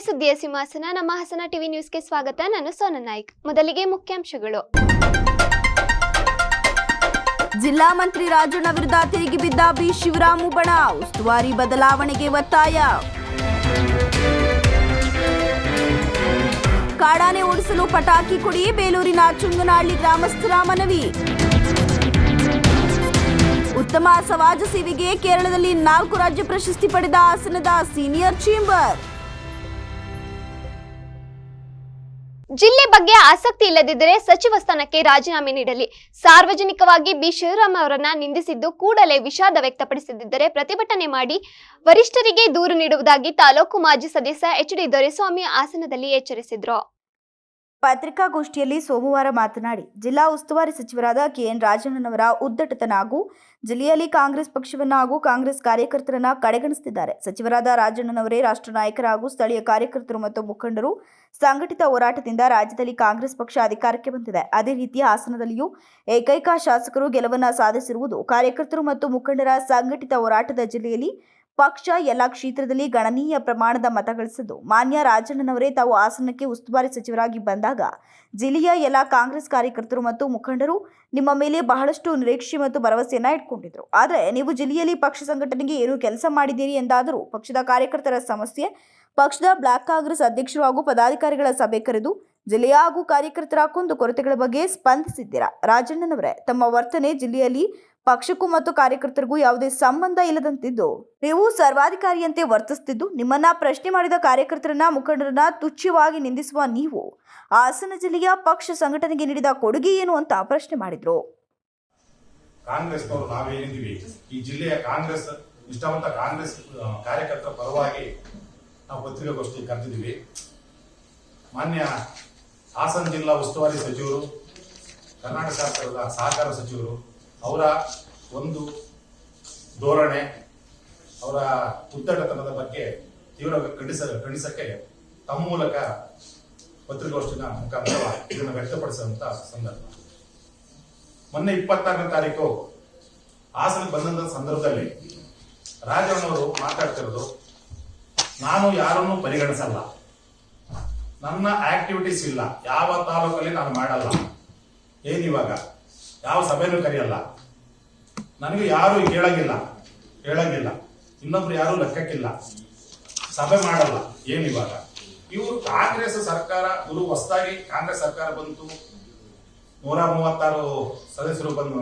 ಸುದ್ದಿಯ ಸಿಂಹಾಸನ ನಮ್ಮ ಹಾಸನ ಟಿವಿ ನ್ಯೂಸ್ಗೆ ಸ್ವಾಗತ. ನಾನು ಸೋನಾ ನಾಯ್ಕ್. ಮೊದಲಿಗೆ ಮುಖ್ಯಾಂಶಗಳು. ಜಿಲ್ಲಾ ಮಂತ್ರಿ ರಾಜಣ್ಣ ವಿರುದ್ಧ ತಿರುಗಿ ಬಿದ್ದ ಬಿ ಶಿವರಾಮು ಬಣ, ಉಸ್ತುವಾರಿ ಬದಲಾವಣೆಗೆ ಒತ್ತಾಯ. ಕಾಡಾನೆ ಓಡಿಸಲು ಪಟಾಕಿ ಕೊಡಿ, ಬೇಲೂರಿನ ಚುಂಗನಹಳ್ಳಿ ಗ್ರಾಮಸ್ಥರ ಮನವಿ. ಉತ್ತಮ ಸಮಾಜ ಸೇವೆಗೆ ಕೇರಳದಲ್ಲಿ 4 ರಾಜ್ಯ ಪ್ರಶಸ್ತಿ ಪಡೆದ ಹಾಸನದ ಸೀನಿಯರ್ ಚೇಂಬರ್. ಜಿಲ್ಲೆ ಬಗ್ಗೆ ಆಸಕ್ತಿ ಇಲ್ಲದಿದ್ದರೆ ಸಚಿವ ಸ್ಥಾನಕ್ಕೆ ರಾಜೀನಾಮೆ ನೀಡಲಿ. ಸಾರ್ವಜನಿಕವಾಗಿ ಬಿ ಶಿವರಾಮ್ ಅವರನ್ನ ನಿಂದಿಸಿದ್ದು ಕೂಡಲೇ ವಿಷಾದ ವ್ಯಕ್ತಪಡಿಸದಿದ್ದರೆ ಪ್ರತಿಭಟನೆ ಮಾಡಿ ವರಿಷ್ಠರಿಗೆ ದೂರು ನೀಡುವುದಾಗಿ ತಾಲೂಕು ಮಾಜಿ ಸದಸ್ಯ ಎಚ್.ಡಿ. ದೊರೆಸ್ವಾಮಿ ಹಾಸನದಲ್ಲಿ ಎಚ್ಚರಿಸಿದ್ರು. ಪತ್ರಿಕಾಗೋಷ್ಠಿಯಲ್ಲಿ ಸೋಮವಾರ ಮಾತನಾಡಿ, ಜಿಲ್ಲಾ ಉಸ್ತುವಾರಿ ಸಚಿವರಾದ ಕೆಎನ್ ರಾಜಣ್ಣನವರ ಉದ್ದಟತನ ಹಾಗೂ ಜಿಲ್ಲೆಯಲ್ಲಿ ಕಾಂಗ್ರೆಸ್ ಪಕ್ಷವನ್ನು ಹಾಗೂ ಕಾಂಗ್ರೆಸ್ ಕಾರ್ಯಕರ್ತರನ್ನ ಕಡೆಗಣಿಸುತ್ತಿದ್ದಾರೆ. ಸಚಿವರಾದ ರಾಜಣ್ಣನವರೇ ರಾಷ್ಟ್ರ ನಾಯಕರ ಹಾಗೂ ಸ್ಥಳೀಯ ಕಾರ್ಯಕರ್ತರು ಮತ್ತು ಮುಖಂಡರು ಸಂಘಟಿತ ಹೋರಾಟದಿಂದ ರಾಜ್ಯದಲ್ಲಿ ಕಾಂಗ್ರೆಸ್ ಪಕ್ಷ ಅಧಿಕಾರಕ್ಕೆ ಬಂದಿದೆ. ಅದೇ ರೀತಿ ಹಾಸನದಲ್ಲಿಯೂ ಏಕೈಕ ಶಾಸಕರು ಗೆಲುವನ್ನು ಸಾಧಿಸಿರುವುದು ಕಾರ್ಯಕರ್ತರು ಮತ್ತು ಮುಖಂಡರ ಸಂಘಟಿತ ಹೋರಾಟದ. ಜಿಲ್ಲೆಯಲ್ಲಿ ಪಕ್ಷ ಎಲ್ಲ ಕ್ಷೇತ್ರದಲ್ಲಿ ಗಣನೀಯ ಪ್ರಮಾಣದ ಮತ ಗಳಿಸಿದ್ದು, ಮಾನ್ಯ ರಾಜಣ್ಣನವರೇ ತಾವು ಹಾಸನಕ್ಕೆ ಉಸ್ತುವಾರಿ ಸಚಿವರಾಗಿ ಬಂದಾಗ ಜಿಲ್ಲೆಯ ಎಲ್ಲ ಕಾಂಗ್ರೆಸ್ ಕಾರ್ಯಕರ್ತರು ಮತ್ತು ಮುಖಂಡರು ನಿಮ್ಮ ಮೇಲೆ ಬಹಳಷ್ಟು ನಿರೀಕ್ಷೆ ಮತ್ತು ಭರವಸೆಯನ್ನ ಇಟ್ಕೊಂಡಿದ್ರು. ಆದರೆ ನೀವು ಜಿಲ್ಲೆಯಲ್ಲಿ ಪಕ್ಷ ಸಂಘಟನೆಗೆ ಏನು ಕೆಲಸ ಮಾಡಿದ್ದೀರಿ ಎಂದಾದರೂ ಪಕ್ಷದ ಕಾರ್ಯಕರ್ತರ ಸಮಸ್ಯೆ, ಪಕ್ಷದ ಬ್ಲಾಕ್ ಕಾಂಗ್ರೆಸ್ ಅಧ್ಯಕ್ಷರು ಹಾಗೂ ಪದಾಧಿಕಾರಿಗಳ ಸಭೆ ಕರೆದು ಜಿಲ್ಲೆಯ ಹಾಗೂ ಕಾರ್ಯಕರ್ತರ ಕುಂದುಕೊರತೆಗಳ ಬಗ್ಗೆ ಸ್ಪಂದಿಸಿದ್ದೀರಾ? ರಾಜಣ್ಣನವರೇ, ತಮ್ಮ ವರ್ತನೆ ಜಿಲ್ಲೆಯಲ್ಲಿ ಪಕ್ಷಕ್ಕೂ ಮತ್ತು ಕಾರ್ಯಕರ್ತರಿಗೂ ಯಾವುದೇ ಸಂಬಂಧ ಇಲ್ಲದಂತಿದ್ದು, ನೀವು ಸರ್ವಾಧಿಕಾರಿಯಂತೆ ವರ್ತಿಸುತ್ತಿದ್ದು, ನಿಮ್ಮನ್ನ ಪ್ರಶ್ನೆ ಮಾಡಿದ ಕಾರ್ಯಕರ್ತರನ್ನ ಮುಖಂಡರನ್ನ ತುಚ್ಛವಾಗಿ ನಿಂದಿಸುವ ನೀವು ಹಾಸನ ಜಿಲ್ಲೆಯ ಪಕ್ಷ ಸಂಘಟನೆಗೆ ನೀಡಿದ ಕೊಡುಗೆ ಏನು ಅಂತ ಪ್ರಶ್ನೆ ಮಾಡಿದ್ರು. ಕಾಂಗ್ರೆಸ್ನವರು ನಾವೇನಿದ್ದೀವಿ, ಈ ಜಿಲ್ಲೆಯ ಕಾಂಗ್ರೆಸ್ ನಿಷ್ಠಾವಂತ ಕಾಂಗ್ರೆಸ್ ಕಾರ್ಯಕರ್ತರ ಪರವಾಗಿ ನಾವು ಪತ್ರಿಕಾಗೋಷ್ಠಿ ಕರೆದಿದ್ದೀವಿ. ಮಾನ್ಯ ಹಾಸನ ಜಿಲ್ಲಾ ಉಸ್ತುವಾರಿ ಸಚಿವರು, ಕರ್ನಾಟಕ ಸರ್ಕಾರದ ಸಹಕಾರ ಸಚಿವರು ಅವರ ಒಂದು ಧೋರಣೆ, ಅವರ ಉದ್ದಟತನದ ಬಗ್ಗೆ ತೀವ್ರ ಖಂಡಿಸಕ್ಕೆ ತಮ್ಮ ಮೂಲಕ ಪತ್ರಿಕಾಗೋಷ್ಠಿನ ಮುಖಾಂತರ ಇದನ್ನು ವ್ಯಕ್ತಪಡಿಸುವಂತ ಸಂದರ್ಭ. ಮೊನ್ನೆ 24ನೇ ತಾರೀಕು ಹಾಸನಕ್ಕೆ ಬಂದಂತ ಸಂದರ್ಭದಲ್ಲಿ ರಾಜಣ್ಣವರು ಮಾತಾಡ್ತಿರೋದು, ನಾನು ಯಾರನ್ನೂ ಪರಿಗಣಿಸಲ್ಲ, ನನ್ನ ಆಕ್ಟಿವಿಟೀಸ್ ಇಲ್ಲ, ಯಾವ ತಾಲೂಕಲ್ಲಿ ನಾನು ಮಾಡಲ್ಲ, ಏನಿವಾಗ ಯಾವ ಸಭೆನೂ ಕರೆಯಲ್ಲ, ನನಗೆ ಯಾರು ಹೇಳಂಗಿಲ್ಲ, ಇನ್ನೊಬ್ರು ಯಾರು ಲೆಕ್ಕಕ್ಕಿಲ್ಲ, ಸಭೆ ಮಾಡಲ್ಲ, ಏನಿವಾಗ ಇವರು ಕಾಂಗ್ರೆಸ್ ಸರ್ಕಾರ, ಇವರು ಹೊಸದಾಗಿ ಕಾಂಗ್ರೆಸ್ ಸರ್ಕಾರ ಬಂತು, 136 ಸದಸ್ಯರು ಬಂದು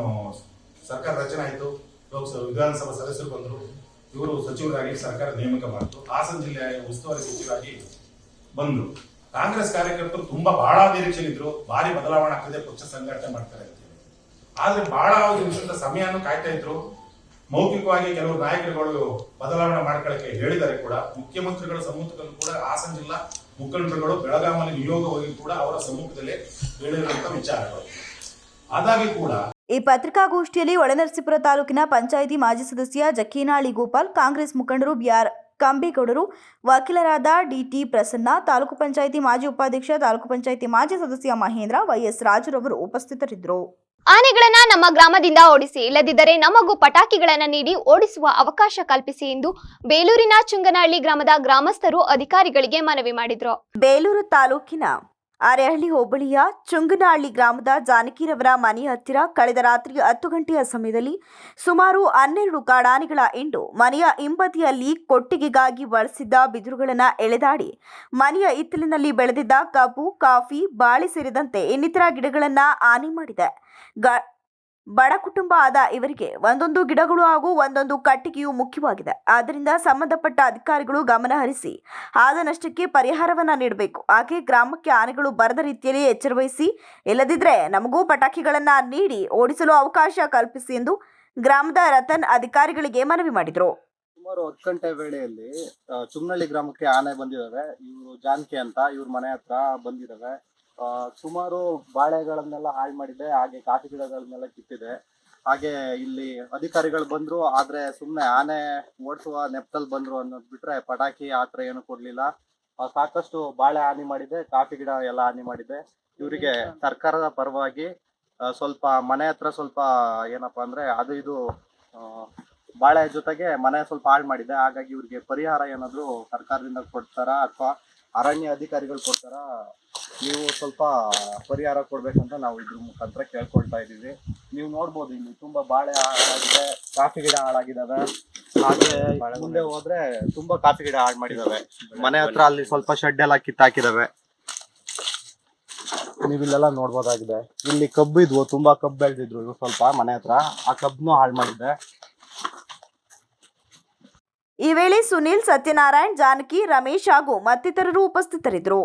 ಸರ್ಕಾರ ರಚನೆ ಆಯಿತು, ಲೋಕಸಭಾ ವಿಧಾನಸಭಾ ಸದಸ್ಯರು ಬಂದರು, ಇವರು ಸಚಿವರಾಗಿ ಸರ್ಕಾರ ನೇಮಕ ಮಾಡಿತು, ಹಾಸನ ಜಿಲ್ಲೆಯ ಉಸ್ತುವಾರಿ ಸಚಿವರಾಗಿ ಬಂದರು. ಕಾಂಗ್ರೆಸ್ ಕಾರ್ಯಕರ್ತರು ಬಹಳ ನಿರೀಕ್ಷೆಗಿದ್ರು, ಭಾರಿ ಬದಲಾವಣೆ ಆಗ್ತದೆ, ಪಕ್ಷ ಸಂಘಟನೆ ಮಾಡ್ತಾರೆ ಅಂತ. ಆದ್ರೆ ಬಹಳ ದಿವಸದ ಸಮಯನೂ ಕಾಯ್ತಾ ಇದ್ರು. ಮೌಖಿಕವಾಗಿ ಕೆಲವು ನಾಯಕರುಗಳು ಬದಲಾವಣೆ ಮಾಡ್ಕೊಳ್ಳಕ್ಕೆ ಹೇಳಿದ್ದಾರೆ ಕೂಡ. ಮುಖ್ಯಮಂತ್ರಿಗಳ ಸಮ್ಮುಖದಲ್ಲೂ ಕೂಡ ಹಾಸನ ಜಿಲ್ಲಾ ಮುಖಂಡರುಗಳು ಬೆಳಗಾವಿಯಲ್ಲಿ ನಿಯೋಗವಾಗಿ ಕೂಡ ಅವರ ಸಮ್ಮುಖದಲ್ಲಿ ಹೇಳಿರುವಂತ ವಿಚಾರಗಳು. ಆದಾಗಿ ಕೂಡ ಈ ಪತ್ರಿಕಾಗೋಷ್ಠಿಯಲ್ಲಿ ಒಳನರಸೀಪುರ ತಾಲೂಕಿನ ಪಂಚಾಯಿತಿ ಮಾಜಿ ಸದಸ್ಯ ಜಕ್ಕೇನಹಳ್ಳಿ ಗೋಪಾಲ್, ಕಾಂಗ್ರೆಸ್ ಮುಖಂಡರು ಬಿಆರ್ ಕಂಬೇಗೌಡರು, ವಕೀಲರಾದ ಡಿಟಿ ಪ್ರಸನ್ನ, ತಾಲೂಕು ಪಂಚಾಯಿತಿ ಮಾಜಿ ಉಪಾಧ್ಯಕ್ಷ, ತಾಲೂಕು ಪಂಚಾಯಿತಿ ಮಾಜಿ ಸದಸ್ಯ ಮಹೇಂದ್ರ, ವೈಎಸ್ ರಾಜುರವರು ಉಪಸ್ಥಿತರಿದ್ದರು. ಆನೆಗಳನ್ನ ನಮ್ಮ ಗ್ರಾಮದಿಂದ ಓಡಿಸಿ, ಇಲ್ಲದಿದ್ದರೆ ನಮಗೂ ಪಟಾಕಿಗಳನ್ನ ನೀಡಿ ಓಡಿಸುವ ಅವಕಾಶ ಕಲ್ಪಿಸಿ ಎಂದು ಬೇಲೂರಿನ ಚುಂಗನಹಳ್ಳಿ ಗ್ರಾಮದ ಗ್ರಾಮಸ್ಥರು ಅಧಿಕಾರಿಗಳಿಗೆ ಮನವಿ ಮಾಡಿದ್ರು. ಬೇಲೂರು ತಾಲೂಕಿನ ಅರೆಹಳ್ಳಿ ಹೋಬಳಿಯ ಚುಂಗನಹಳ್ಳಿ ಗ್ರಾಮದ ಜಾನಕಿರವರ ಮನೆಯ ಹತ್ತಿರ ಕಳೆದ ರಾತ್ರಿ 10 ಗಂಟೆಯ ಸಮಯದಲ್ಲಿ ಸುಮಾರು 12 ಕಾಡಾನೆಗಳ ಹಿಂಡು ಮನೆಯ ಹಿಂಬದಿಯಲ್ಲಿ ಕೊಟ್ಟಿಗೆಗಾಗಿ ಬಳಸಿದ್ದ ಬಿದಿರುಗಳನ್ನು ಎಳೆದಾಡಿ ಮನೆಯ ಹಿತ್ತಲಿನಲ್ಲಿ ಬೆಳೆದಿದ್ದ ಕಬ್ಬು, ಕಾಫಿ, ಬಾಳೆ ಸೇರಿದಂತೆ ಇನ್ನಿತರ ಗಿಡಗಳನ್ನು ಹಾನಿ ಮಾಡಿದೆ. ಬಡ ಕುಟುಂಬ ಆದ ಇವರಿಗೆ ಒಂದೊಂದು ಗಿಡಗಳು ಹಾಗೂ ಒಂದೊಂದು ಕಟ್ಟಿಗೆಯು ಮುಖ್ಯವಾಗಿದೆ. ಆದ್ದರಿಂದ ಸಂಬಂಧಪಟ್ಟ ಅಧಿಕಾರಿಗಳು ಗಮನ ಹರಿಸಿ ಆದ ನಷ್ಟಕ್ಕೆ ಪರಿಹಾರವನ್ನ ನೀಡಬೇಕು. ಹಾಗೆ ಗ್ರಾಮಕ್ಕೆ ಆನೆಗಳು ಬರದ ರೀತಿಯಲ್ಲಿ ಎಚ್ಚರವಹಿಸಿ, ಇಲ್ಲದಿದ್ದರೆ ನಮಗೂ ಪಟಾಕಿಗಳನ್ನ ನೀಡಿ ಓಡಿಸಲು ಅವಕಾಶ ಕಲ್ಪಿಸಿ ಎಂದು ಗ್ರಾಮದ ರತನ್ ಅಧಿಕಾರಿಗಳಿಗೆ ಮನವಿ ಮಾಡಿದರು. ಸುಮಾರು 10 ಗಂಟೆ ವೇಳೆಯಲ್ಲಿ ಚುಂಗನಹಳ್ಳಿ ಗ್ರಾಮಕ್ಕೆ ಆನೆ ಬಂದಿದ್ದಾವೆ. ಇವರು ಜಾನಕಿ ಅಂತ, ಇವ್ರ ಮನೆ ಹತ್ರ ಬಂದಿದ್ದಾವೆ. ಸುಮಾರು ಬಾಳೆಗಳನ್ನೆಲ್ಲ ಹಾಳು ಮಾಡಿದೆ, ಹಾಗೆ ಕಾಫಿ ಗಿಡಗಳನ್ನೆಲ್ಲ ಕಿತ್ತಿದೆ. ಹಾಗೆ ಇಲ್ಲಿ ಅಧಿಕಾರಿಗಳು ಬಂದ್ರು, ಆದ್ರೆ ಸುಮ್ಮನೆ ಆನೆ ಓಡಿಸುವ ನೆಪದಲ್ಲಿ ಬಂದ್ರು ಅನ್ನೋದು ಬಿಟ್ರೆ ಪಟಾಕಿ ಆತರ ಏನು ಕೊಡ್ಲಿಲ್ಲ. ಸಾಕಷ್ಟು ಬಾಳೆ ಹಾನಿ ಮಾಡಿದೆ, ಕಾಫಿ ಗಿಡ ಎಲ್ಲ ಹಾನಿ ಮಾಡಿದೆ. ಇವರಿಗೆ ಸರ್ಕಾರದ ಪರವಾಗಿ ಸ್ವಲ್ಪ ಮನೆ ಹತ್ರ ಸ್ವಲ್ಪ ಏನಪ್ಪಾ ಅಂದ್ರೆ ಅದು ಇದು ಬಾಳೆ ಜೊತೆಗೆ ಮನೆ ಸ್ವಲ್ಪ ಹಾಳು ಮಾಡಿದೆ. ಹಾಗಾಗಿ ಇವ್ರಿಗೆ ಪರಿಹಾರ ಏನಾದ್ರು ಸರ್ಕಾರದಿಂದ ಕೊಡ್ತಾರಾ ಅಥವಾ ಅರಣ್ಯ ಅಧಿಕಾರಿಗಳು ಕೊಡ್ತಾರ, ನೀವು ಸ್ವಲ್ಪ ಪರಿಹಾರ ಕೊಡ್ಬೇಕಂತ ನಾವು ಇದ್ರ ಮುಖಾಂತರ ಕೇಳ್ಕೊಳ್ತಾ ಇದ್ದೀವಿ. ನೀವು ನೋಡ್ಬೋದು ಇಲ್ಲಿ ತುಂಬಾ ಬಾಳೆ ಹಾಳಾಗಿದೆ, ಕಾಫಿ ಗಿಡ ಹಾಳಾಗಿದ್ದಾವೆ. ಹಾಗೆ ಮುಂದೆ ಹೋದ್ರೆ ತುಂಬಾ ಕಾಫಿ ಗಿಡ ಹಾಳು ಮಾಡಿದಾವೆ. ಮನೆ ಹತ್ರ ಅಲ್ಲಿ ಸ್ವಲ್ಪ ಶೆಡ್ ಎಲ್ಲ ಕಿತ್ತಾಕಿದಾವೆ. ನೀವಿಲ್ಲೆಲ್ಲ ನೋಡ್ಬೋದಾಗಿದೆ. ಇಲ್ಲಿ ಕಬ್ಬು ಇದ್ವು, ತುಂಬಾ ಕಬ್ಬು ಬೆಳೆದಿದ್ರು ಇವು ಸ್ವಲ್ಪ ಮನೆ ಹತ್ರ, ಆ ಕಬ್ಬನ್ನು ಹಾಳು ಮಾಡಿದೆ. ಈ ವೇಳೆ ಸುನಿಲ್, ಸತ್ಯನಾರಾಯಣ್, ಜಾನಕಿ, ರಮೇಶ್ ಹಾಗೂ ಮತ್ತಿತರರು ಉಪಸ್ಥಿತರಿದ್ದರು.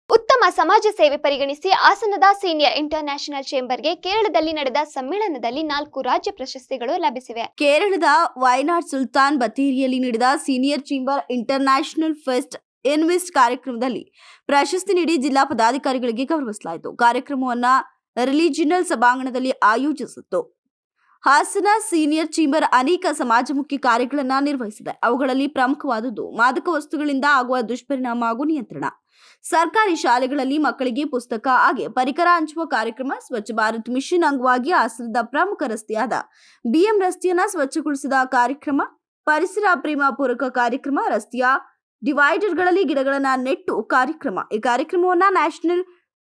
ಉತ್ತಮ ಸಮಾಜ ಸೇವೆ ಪರಿಗಣಿಸಿ ಹಾಸನದ ಸೀನಿಯರ್ ಇಂಟರ್ ನ್ಯಾಷನಲ್ ಚೇಂಬರ್ಗೆ ಕೇರಳದಲ್ಲಿ ನಡೆದ ಸಮ್ಮೇಳನದಲ್ಲಿ 4 ರಾಜ್ಯ ಪ್ರಶಸ್ತಿಗಳು ಲಭಿಸಿವೆ. ಕೇರಳದ ವಯನಾಡ್ ಸುಲ್ತಾನ್ ಬತ್ತೇರಿಯಲ್ಲಿ ನಡೆದ senior chamber inter national fest invest ಕಾರ್ಯಕ್ರಮದಲ್ಲಿ ಪ್ರಶಸ್ತಿ ನೀಡಿ ಜಿಲ್ಲಾ ಪದಾಧಿಕಾರಿಗಳಿಗೆ ಗೌರವಿಸಲಾಯಿತು. ಕಾರ್ಯಕ್ರಮವನ್ನು ರಿಲಿಜಿನಲ್ ಸಭಾಂಗಣದಲ್ಲಿ ಆಯೋಜಿಸಿತ್ತು. ಹಾಸನ ಸೀನಿಯರ್ ಚೇಂಬರ್ ಅನೇಕ ಸಮಾಜಮುಖಿ ಕಾರ್ಯಗಳನ್ನು ನಿರ್ವಹಿಸಿದೆ. ಅವುಗಳಲ್ಲಿ ಪ್ರಮುಖವಾದದ್ದು ಮಾದಕ ವಸ್ತುಗಳಿಂದ ಆಗುವ ದುಷ್ಪರಿಣಾಮ ಹಾಗೂ ನಿಯಂತ್ರಣ. ಸರ್ಕಾರಿ ಶಾಲೆಗಳಲ್ಲಿ ಮಕ್ಕಳಿಗೆ ಪುಸ್ತಕ ಹಾಗೆ ಪರಿಕರ ಹಂಚುವ ಕಾರ್ಯಕ್ರಮ, ಸ್ವಚ್ಛ ಭಾರತ್ ಮಿಷನ್ ಅಂಗವಾಗಿ ಹಾಸನದ ಪ್ರಮುಖ ರಸ್ತೆಯಾದ ಬಿಎಂ ರಸ್ತೆಯನ್ನ ಸ್ವಚ್ಛಗೊಳಿಸಿದ ಕಾರ್ಯಕ್ರಮ, ಪರಿಸರ ಪ್ರೇಮ ಪೂರಕ ಕಾರ್ಯಕ್ರಮ, ರಸ್ತೆಯ ಡಿವೈಡರ್ಗಳಲ್ಲಿ ಗಿಡಗಳನ್ನು ನೆಟ್ಟು ಕಾರ್ಯಕ್ರಮ. ಈ ಕಾರ್ಯಕ್ರಮವನ್ನ ನ್ಯಾಷನಲ್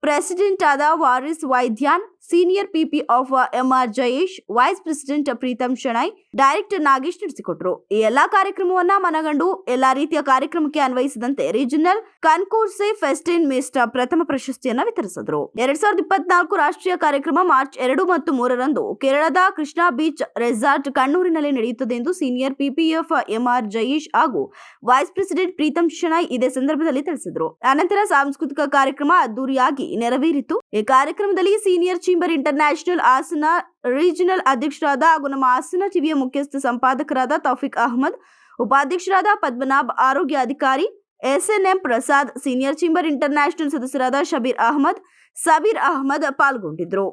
ಪ್ರೆಸಿಡೆಂಟ್ ಆದ Waris Vaidyan, senior PP of MR Jayesh, vice president Preetham Shenoy, director Nagesh ನಡೆಸಿಕೊಟ್ರು. ಈ ಎಲ್ಲಾ ಕಾರ್ಯಕ್ರಮವನ್ನ ಮನಗಂಡು ಎಲ್ಲಾ ರೀತಿಯ ಕಾರ್ಯಕ್ರಮಕ್ಕೆ ಅನ್ವಯಿಸಿದಂತೆ ರೀಜನಲ್ ಕನ್ಕೋರ್ಸೆ ಫೆಸ್ಟಿನ್ ಮಿಸ್ಟ್ ಪ್ರಥಮ ಪ್ರಶಸ್ತಿಯನ್ನ ವಿತರಿಸಿದ್ರು. 2024 ರಾಷ್ಟ್ರೀಯ ಕಾರ್ಯಕ್ರಮ ಮಾರ್ಚ್ 2 ಮತ್ತು 3ರಂದು ಕೇರಳದ ಕೃಷ್ಣಾ ಬೀಚ್ ರೆಸಾರ್ಟ್ ಕಣ್ಣೂರಿನಲ್ಲಿ ನಡೆಯುತ್ತದೆ ಎಂದು ಸೀನಿಯರ್ ಪಿಪಿಎಫ್ ಎಂಆರ್ ಜಯೇಶ್ ಹಾಗೂ ವೈಸ್ ಪ್ರೆಸಿಡೆಂಟ್ ಪ್ರೀತಮ್ ಶೆಣೈ ಇದೇ ಸಂದರ್ಭದಲ್ಲಿ ತಿಳಿಸಿದರು. ಅನಂತರ ಸಾಂಸ್ಕೃತಿಕ ಕಾರ್ಯಕ್ರಮ ಅದ್ದೂರಿಯಾಗಿ ನೆರವೇರಿತು. ಈ ಕಾರ್ಯಕ್ರಮದಲ್ಲಿ senior chamber inter national Hassan regional ಅಧ್ಯಕ್ಷರಾದ ಹಾಗೂ ನಮ್ಮ ಹಾಸನ ಟಿವಿಯ ಮುಖ್ಯಸ್ಥ ಸಂಪಾದಕರಾದ ತೌಫಿಕ್ ಅಹಮದ್, ಉಪಾಧ್ಯಕ್ಷರಾದ ಪದ್ಮನಾಭ್, ಆರೋಗ್ಯ ಅಧಿಕಾರಿ SNM Prasad, senior chamber international ಸದಸ್ಯರಾದ ಶಬೀರ್ ಅಹಮದ್, ಸಬೀರ್ ಅಹಮದ್ ಪಾಲ್ಗೊಂಡಿದ್ರು.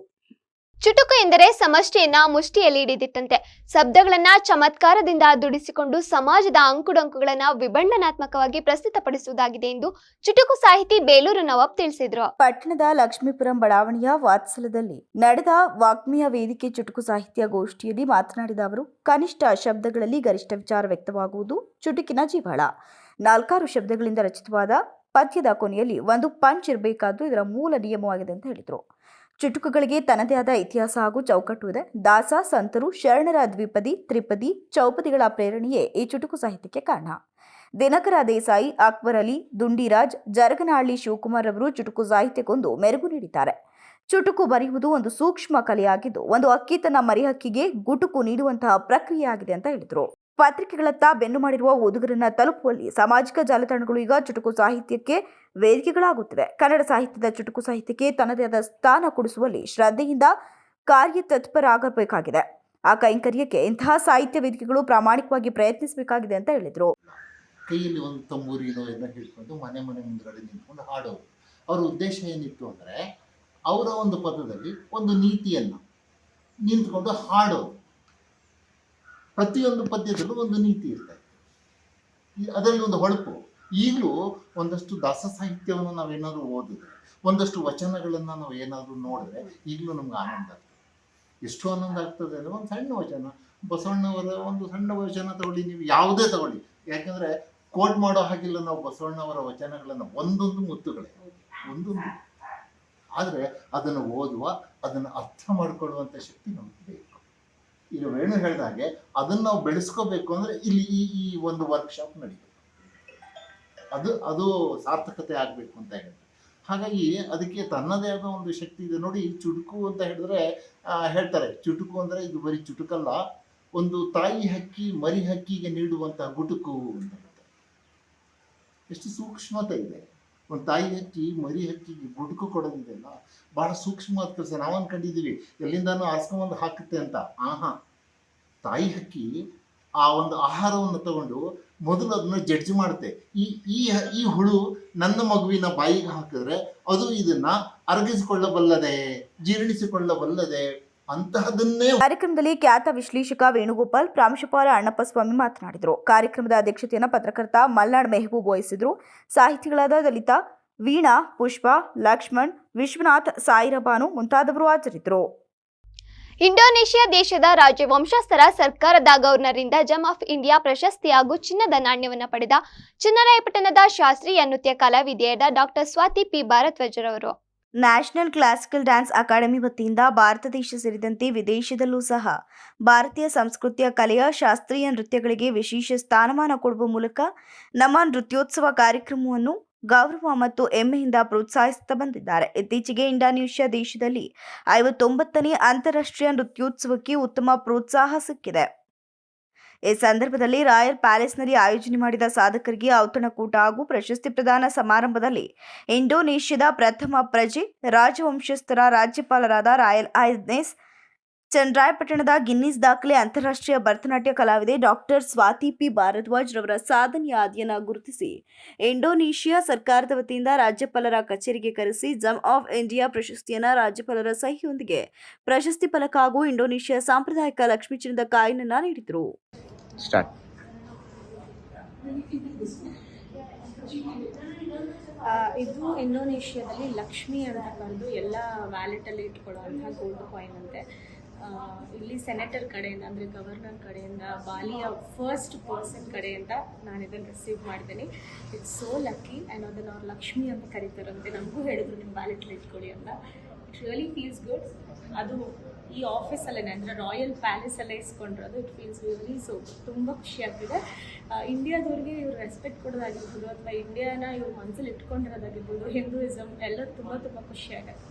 ಚುಟುಕು ಎಂದರೆ ಸಮಷ್ಟಿಯನ್ನ ಮುಷ್ಟಿಯಲ್ಲಿ ಹಿಡಿದಿಟ್ಟಂತೆ ಶಬ್ದಗಳನ್ನ ಚಮತ್ಕಾರದಿಂದ ದುಡಿಸಿಕೊಂಡು ಸಮಾಜದ ಅಂಕುಡೊಂಕುಗಳನ್ನ ವಿಭಂಡನಾತ್ಮಕವಾಗಿ ಪ್ರಸ್ತುತಪಡಿಸುವುದಾಗಿದೆ ಎಂದು ಚುಟುಕು ಸಾಹಿತಿ ಬೇಲೂರು ನವಾಬ್ ತಿಳಿಸಿದ್ರು. ಪಟ್ಟಣದ ಲಕ್ಷ್ಮೀಪುರಂ ಬಡಾವಣೆಯ ವಾತ್ಸಲದಲ್ಲಿ ನಡೆದ ವಾಗ್ಮಿಯ ವೇದಿಕೆ ಚುಟುಕು ಸಾಹಿತ್ಯ ಗೋಷ್ಠಿಯಲ್ಲಿ ಮಾತನಾಡಿದ ಅವರು, ಕನಿಷ್ಠ ಶಬ್ದಗಳಲ್ಲಿ ಗರಿಷ್ಠ ವಿಚಾರ ವ್ಯಕ್ತವಾಗುವುದು ಚುಟುಕಿನ ಜೀವಾಳ. 4 ಶಬ್ದಗಳಿಂದ ರಚಿತವಾದ ಪದ್ಯದ ಕೊನೆಯಲ್ಲಿ ಒಂದು ಪಂಚ್ ಇರಬೇಕಾದ್ದು ಇದರ ಮೂಲ ನಿಯಮವಾಗಿದೆ ಅಂತ ಹೇಳಿದರು. ಚುಟುಕುಗಳಿಗೆ ತನ್ನದೇ ಆದ ಇತಿಹಾಸ ಹಾಗೂ ಚೌಕಟ್ಟು ಇದೆ. ದಾಸ, ಸಂತರು, ಶರಣರ ದ್ವಿಪದಿ, ತ್ರಿಪದಿ, ಚೌಪದಿಗಳ ಪ್ರೇರಣೆಯೇ ಈ ಚುಟುಕು ಸಾಹಿತ್ಯಕ್ಕೆ ಕಾರಣ. ದಿನಕರ ದೇಸಾಯಿ, ಅಕ್ಬರ್ ಅಲಿ, ದುಂಡಿರಾಜ್, ಜರಗನಹಳ್ಳಿ ಶಿವಕುಮಾರ್ ಅವರು ಚುಟುಕು ಸಾಹಿತ್ಯಕ್ಕೊಂದು ಮೆರುಗು ನೀಡಿದ್ದಾರೆ. ಚುಟುಕು ಬರೆಯುವುದು ಒಂದು ಸೂಕ್ಷ್ಮ ಕಲೆಯಾಗಿದ್ದು, ಒಂದು ಹಕ್ಕಿ ತನ್ನ ಮರಿಹಕ್ಕಿಗೆ ಗುಟುಕು ನೀಡುವಂತಹ ಪ್ರಕ್ರಿಯೆಯಾಗಿದೆ ಅಂತ ಹೇಳಿದರು. ಪತ್ರಿಕೆಗಳತ್ತ ಬೆನ್ನು ಮಾಡಿರುವ ಓದುಗರನ್ನ ತಲುಪುವಲ್ಲಿ ಸಾಮಾಜಿಕ ಜಾಲತಾಣಗಳು ಈಗ ಚುಟುಕು ಸಾಹಿತ್ಯಕ್ಕೆ ವೇದಿಕೆಗಳಾಗುತ್ತಿವೆ. ಕನ್ನಡ ಸಾಹಿತ್ಯದ ಚುಟುಕು ಸಾಹಿತ್ಯಕ್ಕೆ ತನ್ನದೇ ಆದ ಸ್ಥಾನ ಕೊಡಿಸುವಲ್ಲಿ ಶ್ರದ್ಧೆಯಿಂದ ಕಾರ್ಯತತ್ಪರಾಗಬೇಕಾಗಿದೆ. ಆ ಕೈಂಕರ್ಯಕ್ಕೆ ಇಂತಹ ಸಾಹಿತ್ಯ ವೇದಿಕೆಗಳು ಪ್ರಾಮಾಣಿಕವಾಗಿ ಪ್ರಯತ್ನಿಸಬೇಕಾಗಿದೆ ಅಂತ ಹೇಳಿದರು. ಕೈಯಲ್ಲಿ ಒಂದು ತಂಬೂರಿನೋ ಎಲ್ಲ ಹಿಡ್ಕೊಂಡು ಮನೆ ಮುಂದ್ಗಡೆ ನಿಂತ್ಕೊಂಡು ಹಾಡೋರು. ಅವರ ಉದ್ದೇಶ ಏನಿತ್ತು ಅಂದರೆ ಅವರ ಒಂದು ಪದದಲ್ಲಿ ಒಂದು ನೀತಿಯನ್ನು ನಿಂತ್ಕೊಂಡು ಹಾಡೋದು. ಪ್ರತಿಯೊಂದು ಪದ್ಯದಲ್ಲೂ ಒಂದು ನೀತಿ ಇರ್ತದೆ, ಅದರಲ್ಲಿ ಒಂದು ಹೊಳಪು. ಈಗಲೂ ಒಂದಷ್ಟು ದಾಸ ಸಾಹಿತ್ಯವನ್ನು ನಾವೇನಾದರೂ ಓದಿದ್ರೆ, ಒಂದಷ್ಟು ವಚನಗಳನ್ನು ನಾವು ಏನಾದರೂ ನೋಡಿದ್ರೆ ಈಗಲೂ ನಮ್ಗೆ ಆನಂದ ಆಗ್ತದೆ. ಎಷ್ಟು ಆನಂದ ಆಗ್ತದೆ ಅಂದರೆ ಒಂದು ಸಣ್ಣ ವಚನ, ಬಸವಣ್ಣವರ ಒಂದು ಸಣ್ಣ ವಚನ ತಗೊಳ್ಳಿ, ನೀವು ಯಾವುದೇ ತಗೊಳ್ಳಿ, ಯಾಕಂದರೆ ಕೋಟ್ ಮಾಡೋ ಹಾಗಿಲ್ಲ ನಾವು ಬಸವಣ್ಣವರ ವಚನಗಳನ್ನು, ಒಂದೊಂದು ಮುತ್ತುಗಳೇ, ಒಂದೊಂದು. ಆದರೆ ಅದನ್ನು ಓದುವ, ಅದನ್ನು ಅರ್ಥ ಮಾಡಿಕೊಳ್ಳುವಂಥ ಶಕ್ತಿ ನಮಗೆ ಬೇಕು. ಈಗ ವೇಣು ಹೇಳಿದಾಗೆ ಅದನ್ನು ನಾವು ಬೆಳೆಸ್ಕೋಬೇಕು ಅಂದರೆ ಇಲ್ಲಿ ಈ ಒಂದು ವರ್ಕ್ಶಾಪ್ ನಡೀಬೇಕು. ಅದು ಸಾರ್ಥಕತೆ ಆಗಬೇಕು ಅಂತ ಹೇಳಿದ್ರೆ, ಹಾಗಾಗಿ ಅದಕ್ಕೆ ತನ್ನದೇ ಆದ ಒಂದು ಶಕ್ತಿ ಇದೆ. ನೋಡಿ, ಚುಟುಕು ಅಂತ ಹೇಳಿದ್ರೆ ಹೇಳ್ತಾರೆ, ಚುಟುಕು ಅಂದರೆ ಇದು ಬರೀ ಚುಟುಕಲ್ಲ, ಒಂದು ತಾಯಿ ಹಕ್ಕಿ ಮರಿ ಹಕ್ಕಿಗೆ ನೀಡುವಂತಹ ಗುಟುಕು ಅಂತ ಹೇಳ್ತಾರೆ. ಎಷ್ಟು ಸೂಕ್ಷ್ಮತೆ ಇದೆ. ಒಂದು ತಾಯಿ ಹಕ್ಕಿ ಮರಿ ಹಕ್ಕಿಗೆ ಗುಟುಕು ಕೊಡೋದಿದೆಯಲ್ಲ, ಬಹಳ ಸೂಕ್ಷ್ಮವಾದ ಕೆಲಸ. ನಾವು ಅನ್ಕೊಂಡಿದ್ದೀವಿ ಎಲ್ಲಿಂದಾನು ಆರಿಸ್ಕೊಂಬಂದು ಹಾಕುತ್ತೆ ಅಂತ. ತಾಯಿ ಹಕ್ಕಿ ಆ ಒಂದು ಆಹಾರವನ್ನು ತಗೊಂಡು ಮೊದಲು ಅದನ್ನ ಜಡ್ಜ್ ಮಾಡುತ್ತೆ. ಈ ಹುಳು ನನ್ನ ಮಗುವಿನ ಬಾಯಿಗೆ ಹಾಕಿದ್ರೆ ಅದು ಇದನ್ನ ಅರಗಿಸಿಕೊಳ್ಳಬಲ್ಲದೆ, ಜೀರ್ಣಿಸಿಕೊಳ್ಳಬಲ್ಲದೆ, ಅಂತಹದನ್ನೇ. ಕಾರ್ಯಕ್ರಮದಲ್ಲಿ ಖ್ಯಾತ ವಿಶ್ಲೇಷಕ ವೇಣುಗೋಪಾಲ್, ಪ್ರಾಂಶುಪಾಲ ಅಣ್ಣಪ್ಪಸ್ವಾಮಿ ಮಾತನಾಡಿದರು. ಕಾರ್ಯಕ್ರಮದ ಅಧ್ಯಕ್ಷತೆಯನ್ನು ಪತ್ರಕರ್ತ ಮಲ್ನಾಡ್ ಮೆಹಬೂಬ್ ವಹಿಸಿದ್ರು. ಸಾಹಿತಿಗಳಾದ ಲಲಿತಾ, ವೀಣಾ, ಪುಷ್ಪ, ಲಕ್ಷ್ಮಣ್, ವಿಶ್ವನಾಥ್, ಸಾಯಿರಬಾನು ಮುಂತಾದವರು ಹಾಜರಿದ್ದರು. ಇಂಡೋನೇಷ್ಯಾ ದೇಶದ ರಾಜವಂಶಸ್ಥರ ಸರ್ಕಾರದ ಗವರ್ನರ್ರಿಂದ ಜಮ್ ಆಫ್ ಇಂಡಿಯಾ ಪ್ರಶಸ್ತಿ ಹಾಗೂ ಚಿನ್ನದ ನಾಣ್ಯವನ್ನು ಪಡೆದ ಚನ್ನರಾಯಪಟ್ಟಣದ ಶಾಸ್ತ್ರೀಯ ನೃತ್ಯ ಕಲಾವಿದೆಯಾದ ಡಾಕ್ಟರ್ ಸ್ವಾತಿ ಪಿ ಭಾರದ್ವಾಜರವರು ನ್ಯಾಷನಲ್ ಕ್ಲಾಸಿಕಲ್ ಡ್ಯಾನ್ಸ್ ಅಕಾಡೆಮಿ ವತಿಯಿಂದ ಭಾರತ ದೇಶ ಸೇರಿದಂತೆ ವಿದೇಶದಲ್ಲೂ ಸಹ ಭಾರತೀಯ ಸಂಸ್ಕೃತಿಯ ಕಲೆಯ ಶಾಸ್ತ್ರೀಯ ನೃತ್ಯಗಳಿಗೆ ವಿಶೇಷ ಸ್ಥಾನಮಾನ ಕೊಡುವ ಮೂಲಕ ನಮ್ಮ ನೃತ್ಯೋತ್ಸವ ಕಾರ್ಯಕ್ರಮವನ್ನು ಗೌರವ ಮತ್ತು ಹೆಮ್ಮೆಯಿಂದ ಪ್ರೋತ್ಸಾಹಿಸುತ್ತಾ ಬಂದಿದ್ದಾರೆ. ಇತ್ತೀಚೆಗೆ ಇಂಡೋನೇಷ್ಯಾ ದೇಶದಲ್ಲಿ 59ನೇ ಅಂತಾರಾಷ್ಟ್ರೀಯ ನೃತ್ಯೋತ್ಸವಕ್ಕೆ ಉತ್ತಮ ಪ್ರೋತ್ಸಾಹ ಸಿಕ್ಕಿದೆ. ಈ ಸಂದರ್ಭದಲ್ಲಿ ರಾಯಲ್ ಪ್ಯಾಲೇಸ್ನಲ್ಲಿ ಆಯೋಜನೆ ಮಾಡಿದ ಸಾಧಕರಿಗೆ ಔತಣಕೂಟ ಹಾಗೂ ಪ್ರಶಸ್ತಿ ಪ್ರದಾನ ಸಮಾರಂಭದಲ್ಲಿ ಇಂಡೋನೇಷ್ಯಾದ ಪ್ರಥಮ ಪ್ರಜೆ ರಾಜವಂಶಸ್ಥರ ರಾಜ್ಯಪಾಲರಾದ ರಾಯಲ್ ಹೈನೆಸ್ ಚನ್ನರಾಯಪಟ್ಟಣದ ಗಿನ್ನಿಸ್ ದಾಖಲೆ ಅಂತಾರಾಷ್ಟ್ರೀಯ ಭರತನಾಟ್ಯ ಕಲಾವಿದೆ ಡಾಕ್ಟರ್ ಸ್ವಾತಿ ಪಿ ಭಾರದ್ವಾಜ್ ರವರ ಸಾಧನೆಯ ಹಾದಿಯನ್ನು ಗುರುತಿಸಿ ಇಂಡೋನೇಷ್ಯಾ ಸರ್ಕಾರದ ವತಿಯಿಂದ ರಾಜ್ಯಪಾಲರ ಕಚೇರಿಗೆ ಕರೆಸಿ ಜಮ್ ಆಫ್ ಇಂಡಿಯಾ ಪ್ರಶಸ್ತಿಯನ್ನು ರಾಜ್ಯಪಾಲರ ಸಹಿಯೊಂದಿಗೆ ಪ್ರಶಸ್ತಿ ಫಲಕ ಹಾಗೂ ಇಂಡೋನೇಷ್ಯಾ ಸಾಂಪ್ರದಾಯಿಕ ಲಕ್ಷ್ಮೀ ಚಿನ್ನದ ಕಾಯಿನ್ ಅನ್ನು ನೀಡಿದರು. ಇದು ಇಂಡೋನೇಷ್ಯಾದಲ್ಲಿ ಲಕ್ಷ್ಮಿ ಅಂತ ಕರೆದು ಎಲ್ಲ ವ್ಯಾಲೆಟಲ್ಲಿ ಇಟ್ಕೊಳ್ಳುವಂಥ ಗೋಲ್ಡ್ ಕಾಯಿನ್ ಅಂತೆ. ಇಲ್ಲಿ ಸೆನೆಟರ್ ಕಡೆಯಿಂದ ಅಂದರೆ ಗವರ್ನರ್ ಕಡೆಯಿಂದ ಬಾಲಿಯ ಫಸ್ಟ್ ಪರ್ಸನ್ ಕಡೆಯಿಂದ ನಾನು ಇದನ್ನು ರಿಸೀವ್ ಮಾಡಿದ್ದೀನಿ. ಇಟ್ಸ್ ಸೋ ಲಕ್ಕಿ ಆ್ಯಂಡ್ ಅದನ್ನು ಅವ್ರು ಲಕ್ಷ್ಮಿ ಅಂತ ಕರೀತಾರಂತೆ. ನಮಗೂ ಹೇಳಿದ್ರು ನಿಮ್ಮ ವ್ಯಾಲೆಟಲ್ಲಿ ಇಟ್ಕೊಳ್ಳಿ ಅಂತ. It really feels good. ಅದು ಈ ಆಫೀಸಲ್ಲೇ ಅಂದರೆ ರಾಯಲ್ ಪ್ಯಾಲೇಸಲ್ಲೇ ಇಸ್ಕೊಂಡಿರೋದು. ಇಟ್ ಫೀಲ್ಸ್ ರಿಯಲಿ ಸೊ ತುಂಬ ಖುಷಿ ಆಗ್ತಿದೆ. ಇಂಡಿಯಾದವ್ರಿಗೆ ಇವ್ರು ರೆಸ್ಪೆಕ್ಟ್ ಕೊಡೋದಾಗಿರ್ಬೋದು ಅಥವಾ ಇಂಡಿಯಾನ ಇವ್ರು ಮನಸ್ಸಲ್ಲಿ ಇಟ್ಕೊಂಡಿರೋದಾಗಿರ್ಬೋದು, ಹಿಂದೂಯಿಸಮ್ ಎಲ್ಲ ತುಂಬ ತುಂಬ ಖುಷಿಯಾಗುತ್ತೆ.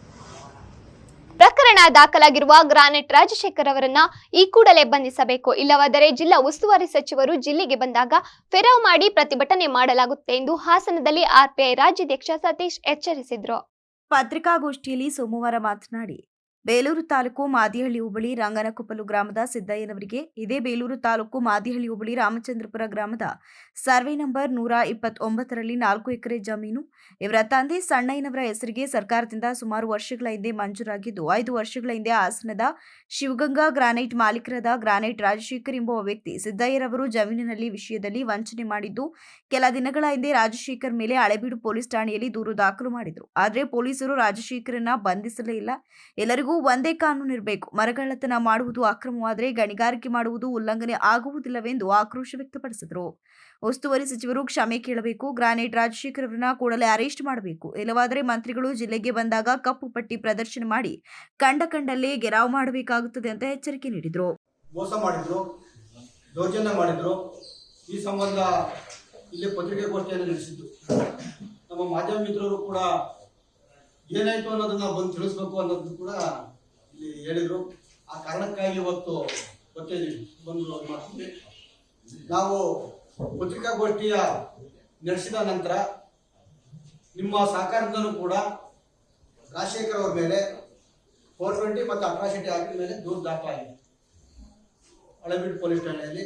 ಪ್ರಕರಣ ದಾಖಲಾಗಿರುವ ಗ್ರಾನೆಟ್ ರಾಜಶೇಖರ್ ಅವರನ್ನ ಈ ಕೂಡಲೇ ಬಂಧಿಸಬೇಕು, ಇಲ್ಲವಾದರೆ ಜಿಲ್ಲಾ ಉಸ್ತುವಾರಿ ಸಚಿವರು ಜಿಲ್ಲೆಗೆ ಬಂದಾಗ ಫೆರಾವ್ ಮಾಡಿ ಪ್ರತಿಭಟನೆ ಮಾಡಲಾಗುತ್ತೆ ಎಂದು ಹಾಸನದಲ್ಲಿ ಆರ್ಪಿಐ ರಾಜ್ಯಾಧ್ಯಕ್ಷ ಸತೀಶ್ ಎಚ್ಚರಿಸಿದರು. ಪತ್ರಿಕಾಗೋಷ್ಠಿಯಲ್ಲಿ ಸೋಮವಾರ ಮಾತನಾಡಿ, ಬೇಲೂರು ತಾಲೂಕು ಮಾದಿಹಳ್ಳಿ ಹೋಬಳಿ ರಂಗನಕೊಪ್ಪಲು ಗ್ರಾಮದ ಸಿದ್ದಯ್ಯನವರಿಗೆ ಇದೇ ಬೇಲೂರು ತಾಲೂಕು ಮಾದಿಹಳ್ಳಿ ಹೋಬಳಿ ರಾಮಚಂದ್ರಪುರ ಗ್ರಾಮದ ಸರ್ವೆ ನಂಬರ್ 129ರಲ್ಲಿ 4 ಎಕರೆ ಜಮೀನು ಇವರ ತಂದೆ ಸಣ್ಣಯ್ಯನವರ ಹೆಸರಿಗೆ ಸರ್ಕಾರದಿಂದ ಸುಮಾರು ವರ್ಷಗಳ ಹಿಂದೆ ಮಂಜೂರಾಗಿದ್ದು 5 ವರ್ಷಗಳ ಹಿಂದೆ ಹಾಸನದ ಶಿವಗಂಗಾ ಗ್ರಾನೈಟ್ ಮಾಲೀಕರಾದ ಗ್ರಾನೈಟ್ ರಾಜಶೇಖರ್ ಎಂಬುವ ವ್ಯಕ್ತಿ ಸಿದ್ದಯ್ಯರವರು ಜಮೀನಿನಲ್ಲಿ ವಿಷಯದಲ್ಲಿ ವಂಚನೆ ಮಾಡಿದ್ದು ಕೆಲ ದಿನಗಳ ಹಿಂದೆ ರಾಜಶೇಖರ್ ಮೇಲೆ ಹಳೆಬೀಡು ಪೊಲೀಸ್ ಠಾಣೆಯಲ್ಲಿ ದೂರು ದಾಖಲು ಮಾಡಿದರು. ಆದರೆ ಪೊಲೀಸರು ರಾಜಶೇಖರನ್ನ ಬಂಧಿಸಲೇ ಇಲ್ಲ. ಎಲ್ಲರಿಗೂ ಒಂದೇ ಕಾನೂನು ಇರಬೇಕು. ಮರಗಳ್ಳತನ ಮಾಡುವುದು ಅಕ್ರಮವಾದರೆ ಗಣಿಗಾರಿಕೆ ಮಾಡುವುದು ಉಲ್ಲಂಘನೆ ಆಗುವುದಿಲ್ಲವೆಂದು ಆಕ್ರೋಶ ವ್ಯಕ್ತಪಡಿಸಿದರು. ಉಸ್ತುವಾರಿ ಸಚಿವರು ಕ್ಷಮೆ ಕೇಳಬೇಕು. ಗ್ರಾನೈಟ್ ರಾಜಶೇಖರ್ ಅವರನ್ನ ಕೂಡಲೇ ಅರೆಸ್ಟ್ ಮಾಡಬೇಕು. ಇಲ್ಲವಾದರೆ ಮಂತ್ರಿಗಳು ಜಿಲ್ಲೆಗೆ ಬಂದಾಗ ಕಪ್ಪು ಪಟ್ಟಿ ಪ್ರದರ್ಶನ ಮಾಡಿ ಕಂಡಲ್ಲೇ ಗೆರಾವ್ ಮಾಡಬೇಕಾಗುತ್ತದೆ ಅಂತ ಎಚ್ಚರಿಕೆ ನೀಡಿದರು. ಮೋಸ ಮಾಡಿದ್ರು, ದೌರ್ಜನ್ಯ ಮಾಡಿದ್ರು. ಈ ಸಂಬಂಧ ಇಲ್ಲಿ ಪತ್ರಿಕಾಗೋಷ್ಠಿಯನ್ನು ನಡೆಸಿದ್ದು. ನಮ್ಮ ಮಾಧ್ಯಮ ಮಿತ್ರರು ಕೂಡ ಏನಾಯ್ತು ಅನ್ನೋದನ್ನ ಬಂದು ತಿಳಿಸ್ಬೇಕು ಅನ್ನೋದು ಕೂಡ ಇಲ್ಲಿ ಹೇಳಿದ್ರು. ಆ ಕಾರಣಕ್ಕಾಗಿ ಇವತ್ತು ಗೊತ್ತಿದ್ದೀವಿ ಬಂದು ಮಾಡ್ತೀವಿ. ನಾವು ಪತ್ರಿಕಾಗೋಷ್ಠಿಯ ನಡೆಸಿದ ನಂತರ ನಿಮ್ಮ ಸಹಕಾರದಿಂದಲೂ ಕೂಡ ರಾಜಶೇಖರ್ ಅವ್ರ ಮೇಲೆ 420 ಮತ್ತು ಅಟ್ರಾಸಿಟಿ ಆಕ್ಟ್ ಮೇಲೆ ದೂರು ದಾಖಲಾಗಿದೆ ಹಳೆಬೀಡು ಪೊಲೀಸ್ ಠಾಣೆಯಲ್ಲಿ.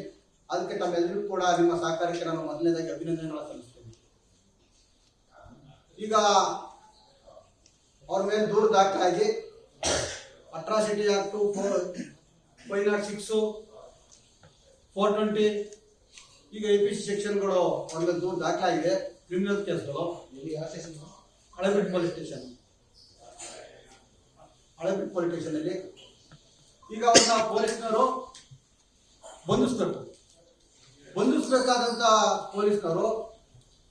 ಅದಕ್ಕೆ ತಮ್ಮೆಲ್ಲರಿಗೂ ಕೂಡ ನಿಮ್ಮ ಸಹಕಾರಕ್ಕೆ ನಾನು ಮೊದಲನೇದಾಗಿ ಅಭಿನಂದನೆಗಳನ್ನು ಸಲ್ಲಿಸ್ತೇನೆ. ಈಗ ಅವ್ರ ಮೇಲೆ ದೂರು ದಾಖಲಾಗಿ ಅಟ್ರಾಸಿಟಿ ಆಕ್ಟು 506, 420 ಈಗ APC ಸೆಕ್ಷನ್ಗಳು ಅವ್ರ ಮೇಲೆ ದೂರು ದಾಖಲಾಗಿದೆ. ಕ್ರಿಮಿನಲ್ ಕೇಸ್ಗಳು ಹಳೆಬೀಡು ಪೊಲೀಸ್ ಸ್ಟೇಷನಲ್ಲಿ ಈಗ ಅವ್ರನ್ನ ಪೊಲೀಸ್ನವರು ಬಂಧಿಸಬೇಕಾದಂತ ಪೊಲೀಸ್ನವರು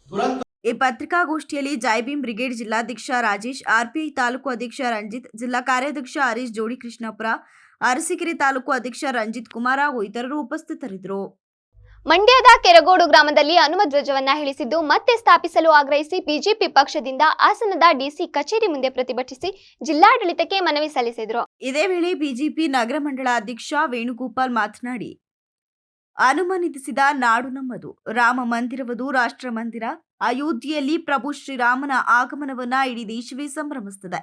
ದುರಂತ. ಈ ಪತ್ರಿಕಾಗೋಷ್ಠಿಯಲ್ಲಿ ಜೈಭೀಮ್ ಬ್ರಿಗೇಡ್ ಜಿಲ್ಲಾಧ್ಯಕ್ಷ ರಾಜೇಶ್, ಆರ್ಪಿಐ ತಾಲೂಕು ಅಧ್ಯಕ್ಷ ರಂಜಿತ್, ಜಿಲ್ಲಾ ಕಾರ್ಯಾಧ್ಯಕ್ಷ ಹರೀಶ್ ಜೋಡಿ ಕೃಷ್ಣಪುರ, ಅರಸೀಕೆರೆ ತಾಲೂಕು ಅಧ್ಯಕ್ಷ ರಂಜಿತ್ ಕುಮಾರ್ ಹಾಗೂ ಇತರರು ಉಪಸ್ಥಿತರಿದ್ದರು. ಮಂಡ್ಯದ ಕೆರಗೋಡು ಗ್ರಾಮದಲ್ಲಿ ಹನುಮ ಧ್ವಜವನ್ನ ಇಳಿಸಿದ್ದು ಮತ್ತೆ ಸ್ಥಾಪಿಸಲು ಆಗ್ರಹಿಸಿ ಬಿಜೆಪಿ ಪಕ್ಷದಿಂದ ಹಾಸನದ ಡಿಸಿ ಕಚೇರಿ ಮುಂದೆ ಪ್ರತಿಭಟಿಸಿ ಜಿಲ್ಲಾಡಳಿತಕ್ಕೆ ಮನವಿ ಸಲ್ಲಿಸಿದರು. ಇದೇ ವೇಳೆ ಬಿಜೆಪಿ ನಗರ ಮಂಡಳ ಅಧ್ಯಕ್ಷ ವೇಣುಗೋಪಾಲ್ ಮಾತನಾಡಿ, ಅನುಮನಿಸಿದ ನಾಡು ನಮ್ಮದು, ರಾಮ ಮಂದಿರವದು ರಾಷ್ಟ್ರ ಮಂದಿರ. ಅಯೋಧ್ಯೆಯಲ್ಲಿ ಪ್ರಭು ಶ್ರೀರಾಮನ ಆಗಮನವನ್ನ ಇಡೀ ದೇಶವೇ ಸಂಭ್ರಮಿಸುತ್ತದೆ.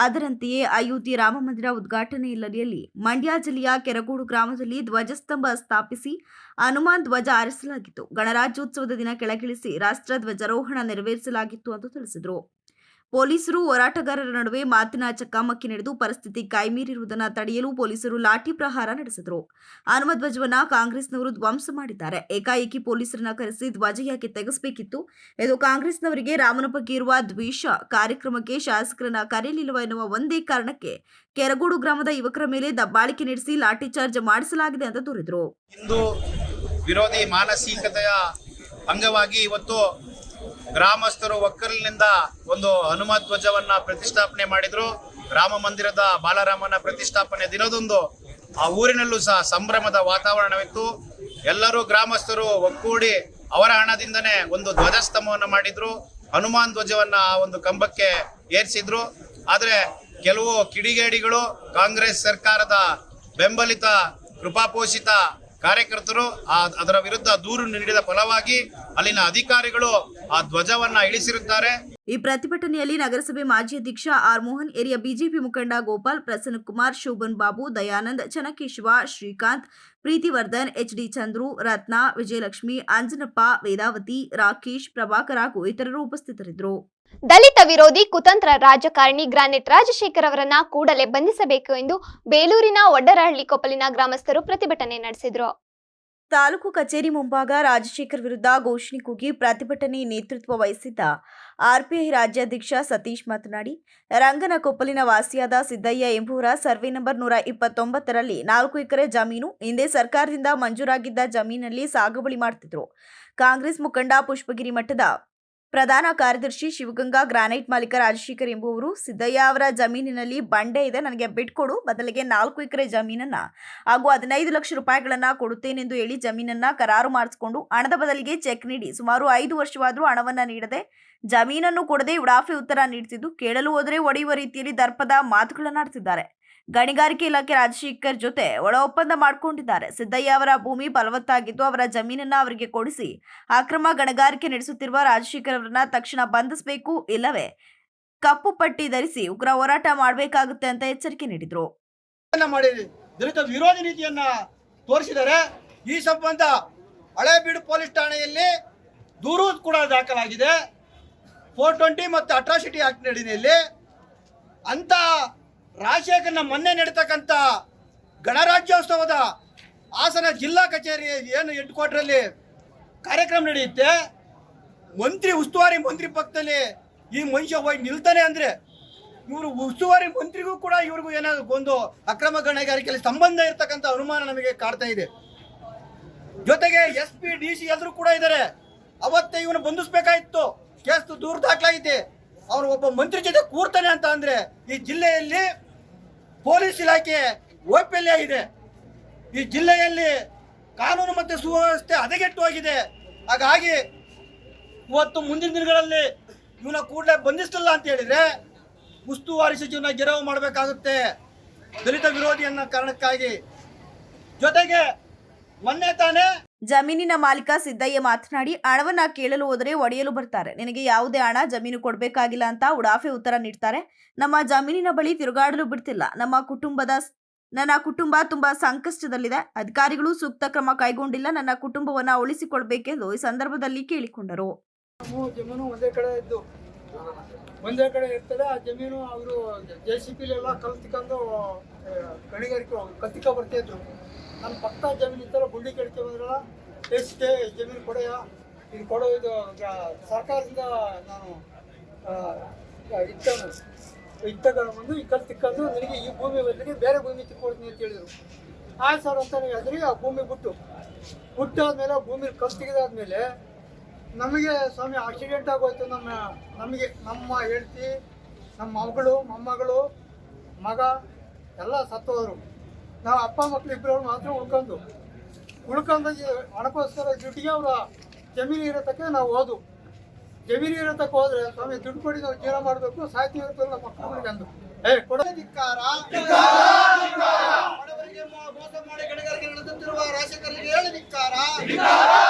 ಅದರಂತೆಯೇ ಅಯೋಧ್ಯೆ ರಾಮ ಮಂದಿರ ಉದ್ಘಾಟನೆ ಹಿನ್ನೆಲೆಯಲ್ಲಿ ಮಂಡ್ಯ ಜಿಲ್ಲೆಯ ಕೆರಗೋಡು ಗ್ರಾಮದಲ್ಲಿ ಧ್ವಜಸ್ತಂಭ ಸ್ಥಾಪಿಸಿ ಹನುಮಾನ್ ಧ್ವಜ ಹಾರಿಸಲಾಗಿತ್ತು. ಗಣರಾಜ್ಯೋತ್ಸವದ ದಿನ ಕೆಳಗಿಳಿಸಿ ರಾಷ್ಟ್ರ ಧ್ವಜಾರೋಹಣ ನೆರವೇರಿಸಲಾಗಿತ್ತು ಎಂದು ತಿಳಿಸಿದರು. ಪೊಲೀಸರು ಹೋರಾಟಗಾರರ ನಡುವೆ ಮಾತಿನ ಚಕಮಕಿ ನಡೆದು ಪರಿಸ್ಥಿತಿ ಕೈಮೀರಿರುವುದನ್ನು ತಡೆಯಲು ಪೊಲೀಸರು ಲಾಠಿ ಪ್ರಹಾರ ನಡೆಸಿದರು. ಹನುಮ ಧ್ವಜವನ್ನ ಕಾಂಗ್ರೆಸ್ನವರು ಧ್ವಂಸ ಮಾಡಿದ್ದಾರೆ. ಏಕಾಏಕಿ ಪೊಲೀಸರನ್ನ ಕರೆಸಿ ಧ್ವಜ ಯಾಕೆ ತೆಗೆಸಬೇಕಿತ್ತು? ಇದು ಕಾಂಗ್ರೆಸ್ನವರಿಗೆ ರಾಮನ ಬಗ್ಗೆ ಇರುವ ದ್ವೇಷ. ಕಾರ್ಯಕ್ರಮಕ್ಕೆ ಶಾಸಕರನ್ನ ಕರೆಯಲಿಲ್ಲವ ಎನ್ನುವ ಒಂದೇ ಕಾರಣಕ್ಕೆ ಕೆರಗೋಡು ಗ್ರಾಮದ ಯುವಕರ ಮೇಲೆ ದಬ್ಬಾಳಿಕೆ ನಡೆಸಿ ಲಾಠಿ ಚಾರ್ಜ್ ಮಾಡಿಸಲಾಗಿದೆ ಅಂತ ದೂರಿದರು. ಹಿಂದೂ ವಿರೋಧಿ ಮಾನಸಿಕತೆಯ ಅಂಗವಾಗಿ ಇವತ್ತು ಗ್ರಾಮಸ್ಥರು ಒಕ್ಕಲಿನಿಂದ ಒಂದು ಹನುಮ ಧ್ವಜವನ್ನ ಪ್ರತಿಷ್ಠಾಪನೆ ಮಾಡಿದ್ರು. ರಾಮ ಮಂದಿರದ ಬಾಲರಾಮನ ಪ್ರತಿಷ್ಠಾಪನೆ ದಿನದಂದು ಆ ಊರಿನಲ್ಲೂ ಸಹ ಸಂಭ್ರಮದ ವಾತಾವರಣವಿತ್ತು. ಎಲ್ಲರೂ ಗ್ರಾಮಸ್ಥರು ಒಕ್ಕೂಡಿ ಅವರ ಹಣದಿಂದನೇ ಒಂದು ಧ್ವಜಸ್ತಂಭವನ್ನು ಮಾಡಿದ್ರು. ಹನುಮಾನ್ ಧ್ವಜವನ್ನ ಆ ಒಂದು ಕಂಬಕ್ಕೆ ಏರಿಸಿದ್ರು. ಆದರೆ ಕೆಲವು ಕಿಡಿಗೇಡಿಗಳು, ಕಾಂಗ್ರೆಸ್ ಸರ್ಕಾರದ ಬೆಂಬಲಿತ ಕೃಪಾಪೋಷಿತ ಕಾರ್ಯಕರ್ತರು ಅದರ ವಿರುದ್ಧ ದೂರು ನೀಡಿದ ಫಲವಾಗಿ ಅಲ್ಲಿನ ಅಧಿಕಾರಿಗಳು ಆ ಧ್ವಜವನ್ನ ಇಳಿಸಿರುತ್ತಾರೆ. ಈ ಪ್ರತಿಭಟನೆಯಲ್ಲಿ ನಗರಸಭೆ ಮಾಜಿ ಅಧ್ಯಕ್ಷ ಆರ್ ಮೋಹನ್, ಹಿರಿಯ ಬಿಜೆಪಿ ಮುಖಂಡ ಗೋಪಾಲ್, ಪ್ರಸನ್ನಕುಮಾರ್, ಶೋಭನ್ ಬಾಬು, ದಯಾನಂದ್, ಚನ್ನಕೇಶವ, ಶ್ರೀಕಾಂತ್, ಪ್ರೀತಿವರ್ಧನ್, ಎಚ್ಡಿ ಚಂದ್ರು, ರತ್ನ, ವಿಜಯಲಕ್ಷ್ಮಿ, ಅಂಜನಪ್ಪ, ವೇದಾವತಿ, ರಾಕೇಶ್, ಪ್ರಭಾಕರ್ ಹಾಗೂ ಇತರರು ಉಪಸ್ಥಿತರಿದ್ದರು. ದಲಿತ ವಿರೋಧಿ ಕುತಂತ್ರ ರಾಜಕಾರಣಿ ಗ್ರಾನೆಟ್ ರಾಜಶೇಖರ್ ಅವರನ್ನ ಕೂಡಲೇ ಬಂಧಿಸಬೇಕು ಎಂದು ಬೇಲೂರಿನ ಒಡ್ಡರಹಳ್ಳಿ ಕೊಪ್ಪಲಿನ ಗ್ರಾಮಸ್ಥರು ಪ್ರತಿಭಟನೆ ನಡೆಸಿದರು. ತಾಲೂಕು ಕಚೇರಿ ಮುಂಭಾಗ ರಾಜಶೇಖರ್ ವಿರುದ್ಧ ಘೋಷಣೆ ಕೂಗಿ ಪ್ರತಿಭಟನೆ ನೇತೃತ್ವ ವಹಿಸಿದ್ದ ಆರ್ಪಿಐ ರಾಜ್ಯಾಧ್ಯಕ್ಷ ಸತೀಶ್ ಮಾತನಾಡಿ, ರಂಗನ ಕೊಪ್ಪಲಿನ ವಾಸಿಯಾದ ಸಿದ್ದಯ್ಯ ಎಂಬುವರ ಸರ್ವೆ ನಂಬರ್ 129ರಲ್ಲಿ 4 ಎಕರೆ ಜಮೀನು ಹಿಂದೆ ಸರ್ಕಾರದಿಂದ ಮಂಜೂರಾಗಿದ್ದ ಜಮೀನಲ್ಲಿ ಸಾಗುವಳಿ ಮಾಡುತ್ತಿದ್ದರು. ಕಾಂಗ್ರೆಸ್ ಮುಖಂಡ ಪುಷ್ಪಗಿರಿ ಮಠದ ಪ್ರಧಾನ ಕಾರ್ಯದರ್ಶಿ ಶಿವಗಂಗಾ ಗ್ರಾನೈಟ್ ಮಾಲೀಕ ರಾಜಶೇಖರ್ ಎಂಬುವರು, ಸಿದ್ದಯ್ಯ ಅವರ ಜಮೀನಿನಲ್ಲಿ ಬಂಡೆ ಇದೆ, ನನಗೆ ಬಿಟ್ಕೊಡು, ಬದಲಿಗೆ 4 ಎಕರೆ ಜಮೀನನ್ನ ಹಾಗೂ 15 ಲಕ್ಷ ರೂಪಾಯಿಗಳನ್ನ ಕೊಡುತ್ತೇನೆಂದು ಹೇಳಿ ಜಮೀನನ್ನ ಕರಾರು ಮಾಡಿಸಿಕೊಂಡು ಹಣದ ಬದಲಿಗೆ ಚೆಕ್ ನೀಡಿ ಸುಮಾರು 5 ವರ್ಷವಾದರೂ ಹಣವನ್ನ ನೀಡದೆ ಜಮೀನನ್ನು ಕೊಡದೆ ಉಡಾಫೆ ಉತ್ತರ ನೀಡುತ್ತಿದ್ದು, ಕೇಳಲು ಹೋದರೆ ಒಡೆಯುವ ರೀತಿಯಲ್ಲಿ ದರ್ಪದ ಮಾತುಗಳನ್ನಾಡ್ತಿದ್ದಾರೆ. ಗಣಿಗಾರಿಕೆ ಇಲಾಖೆ ರಾಜಶೇಖರ್ ಜೊತೆ ಒಳ ಒಪ್ಪಂದ ಮಾಡಿಕೊಂಡಿದ್ದಾರೆ. ಸಿದ್ದಯ್ಯ ಅವರ ಭೂಮಿ ಫಲವತ್ತಾಗಿದ್ದು ಅವರ ಜಮೀನನ್ನ ಅವರಿಗೆ ಕೊಡಿಸಿ ಅಕ್ರಮ ಗಣಿಗಾರಿಕೆ ನಡೆಸುತ್ತಿರುವ ರಾಜಶೇಖರ್ ಅವರನ್ನ ತಕ್ಷಣ ಬಂಧಿಸಬೇಕು, ಇಲ್ಲವೇ ಕಪ್ಪು ಪಟ್ಟಿ ಧರಿಸಿ ಉಗ್ರ ಹೋರಾಟ ಮಾಡಬೇಕಾಗುತ್ತೆ ಅಂತ ಎಚ್ಚರಿಕೆ ನೀಡಿದ್ರು. ದಲಿತ ವಿರೋಧಿ ನೀತಿಯನ್ನ ತೋರಿಸಿದ್ದಾರೆ. ಈ ಸಂಬಂಧ ಹಳೇಬೀಡು ಪೊಲೀಸ್ ಠಾಣೆಯಲ್ಲಿ ದೂರು ಕೂಡ ದಾಖಲಾಗಿದೆ. 420 ಮತ್ತು ಅಟ್ರಾಸಿಟಿ ಆಕ್ಟ್ ನಡಿನೆಯಲ್ಲಿ ಅಂತ ರಾಜಶೇಖರ್ನ ಮೊನ್ನೆ ನಡೀತಕ್ಕಂಥ ಗಣರಾಜ್ಯೋತ್ಸವದ ಹಾಸನ ಜಿಲ್ಲಾ ಕಚೇರಿ ಏನು ಹೆಡ್ ಕ್ವಾರ್ಟರಲ್ಲಿ ಕಾರ್ಯಕ್ರಮ ನಡೆಯುತ್ತೆ. ಉಸ್ತುವಾರಿ ಮಂತ್ರಿ ಪಕ್ಕದಲ್ಲಿ ಈ ಮನುಷ್ಯ ಹೋಗಿ ನಿಲ್ತಾನೆ ಅಂದರೆ ಇವರು ಉಸ್ತುವಾರಿ ಮಂತ್ರಿಗೂ ಕೂಡ ಇವ್ರಿಗೂ ಏನೋ ಒಂದು ಅಕ್ರಮ ಗಣಿಗಾರಿಕೆಯಲ್ಲಿ ಸಂಬಂಧ ಇರತಕ್ಕಂಥ ಅನುಮಾನ ನಮಗೆ ಕಾಡ್ತಾ ಇದೆ. ಜೊತೆಗೆ SP DC ಎಲ್ಲರೂ ಕೂಡ ಇದ್ದಾರೆ. ಅವತ್ತೇ ಇವನು ಬಂಧಿಸಬೇಕಾಗಿತ್ತು. ಕೇಸ್ ದೂರ ದಾಖಲಾಗಿದೆ. ಅವನು ಒಬ್ಬ ಮಂತ್ರಿ ಜೊತೆ ಕೂರ್ತಾನೆ ಅಂತ ಅಂದರೆ ಈ ಜಿಲ್ಲೆಯಲ್ಲಿ ಪೊಲೀಸ್ ಇಲಾಖೆ ವೈಫಲ್ಯ ಇದೆ. ಈ ಜಿಲ್ಲೆಯಲ್ಲಿ ಕಾನೂನು ಮತ್ತು ಸುವ್ಯವಸ್ಥೆ ಹದಗೆಟ್ಟು ಹೋಗಿದೆ. ಹಾಗಾಗಿ ಇವತ್ತು ಮುಂದಿನ ದಿನಗಳಲ್ಲಿ ಇವನ ಕೂಡಲೇ ಬಂಧಿಸಲಿಲ್ಲ ಅಂತ ಹೇಳಿದರೆ ಉಸ್ತುವಾರಿ ಸಚಿವನ ಗೆರವು ಮಾಡಬೇಕಾಗುತ್ತೆ ದಲಿತ ವಿರೋಧಿ ಅನ್ನೋ ಕಾರಣಕ್ಕಾಗಿ. ಜೊತೆಗೆ ಮೊನ್ನೆ ತಾನೇ ಜಮೀನಿನ ಮಾಲೀಕ ಸಿದ್ದಯ್ಯ ಮಾತನಾಡಿ, ಹಣವನ್ನ ಕೇಳಲು ಹೋದರೆ ಒಡೆಯಲು ಬರ್ತಾರೆ. ನಿನಗೆ ಯಾವುದೇ ಹಣ ಜಮೀನು ಕೊಡಬೇಕಾಗಿಲ್ಲ ಅಂತ ಉಡಾಫೆ ಉತ್ತರ ನೀಡ್ತಾರೆ. ನಮ್ಮ ಜಮೀನಿನ ಬಳಿ ತಿರುಗಾಡಲು ಬಿಡ್ತಿಲ್ಲ. ನನ್ನ ಕುಟುಂಬ ತುಂಬಾ ಸಂಕಷ್ಟದಲ್ಲಿದೆ. ಅಧಿಕಾರಿಗಳು ಸೂಕ್ತ ಕ್ರಮ ಕೈಗೊಂಡಿಲ್ಲ. ನನ್ನ ಕುಟುಂಬವನ್ನ ಉಳಿಸಿಕೊಡ್ಬೇಕೆಂದು ಈ ಸಂದರ್ಭದಲ್ಲಿ ಕೇಳಿಕೊಂಡರು. ಜಮೀನು ಒಂದೇ ಕಡೆ ಇರ್ತದೆ. ಆ ಜಮೀನು ಅವರು JCP ಕಲ್ತ್ಕೊಂಡು ಗಣಿಗಾರಿಕೆ ಕತ್ತಿಕ ಬರ್ತಿದ್ರು. ನನ್ನ ಪಕ್ಕ ಜಮೀನು ಇತ್ತಲ್ಲ, ಗುಂಡಿ ಕೆಳಕ್ಕೆ ಬಂದ್ರಲ್ಲ, ಎಷ್ಟೇ ಜಮೀನು ಕೊಡೆಯ ಇದು ಕೊಡೋ, ಇದು ಸರ್ಕಾರದಿಂದ ನಾನು ಇತ್ತಗೊಂಡು ಈ ಕಲ್ ತಿಕ್ಕೊಂಡು ನನಗೆ ಈ ಭೂಮಿ ಬದಲಿಗೆ ಬೇರೆ ಭೂಮಿ ತಿಕ್ಕೊಡ್ತೀನಿ ಅಂತ ಹೇಳಿದರು. ಆಯ್ತು ಸರ್ ಅಂತ ನೀವು ಹೆದರಿ ಆ ಭೂಮಿ ಬಿಟ್ಟಾದ್ಮೇಲೆ ಭೂಮಿ ಕಲ್ ತೆಗೆದಾದ್ಮೇಲೆ ನಮಗೆ ಸ್ವಾಮಿ ಆಕ್ಸಿಡೆಂಟ್ ಆಗೋಯ್ತು. ನಮ್ಮ ಹೆಂಡತಿ, ನಮ್ಮ ಮಗಳು, ಮೊಮ್ಮಗಳು, ಮಗ ಎಲ್ಲ ಸತ್ತೋದ್ರು. ನಾವು ಅಪ್ಪ ಮಕ್ಕಳು ಇಬ್ಬರು ಮಾತ್ರ ಉಳ್ಕೊಂಡು ಹಣಕ್ಕೋಸ್ಕರ ದುಡ್ಡಿಗೆ ಅವರ ಜಮೀನು ಇರೋತಕ್ಕೆ ನಾವು ಹೋದು. ಜಮೀನು ಇರೋತಕ್ಕೆ ಹೋದ್ರೆ ಸ್ವಾಮಿ ದುಡ್ಡು ಕೊಡಿ, ನಾವು ಜೀವನ ಮಾಡಬೇಕು, ಸಾಯ್ತೀವಿ ಅಂತ ನಮ್ಮ ಮಕ್ಕಳಿಗೆ ಅಂದು ಧಿಕ್ಕಾರ. ಬಡವರಿಗೆ ಮೋಸ ಮಾಡಿ ಗಣಿಗಾರಿಕೆ ನಡೆಸುತ್ತಿರುವ ರಾಜಶೇಖರ್ಗೆ ಹೇಳಿ ಧಿಕ್ಕಾರ.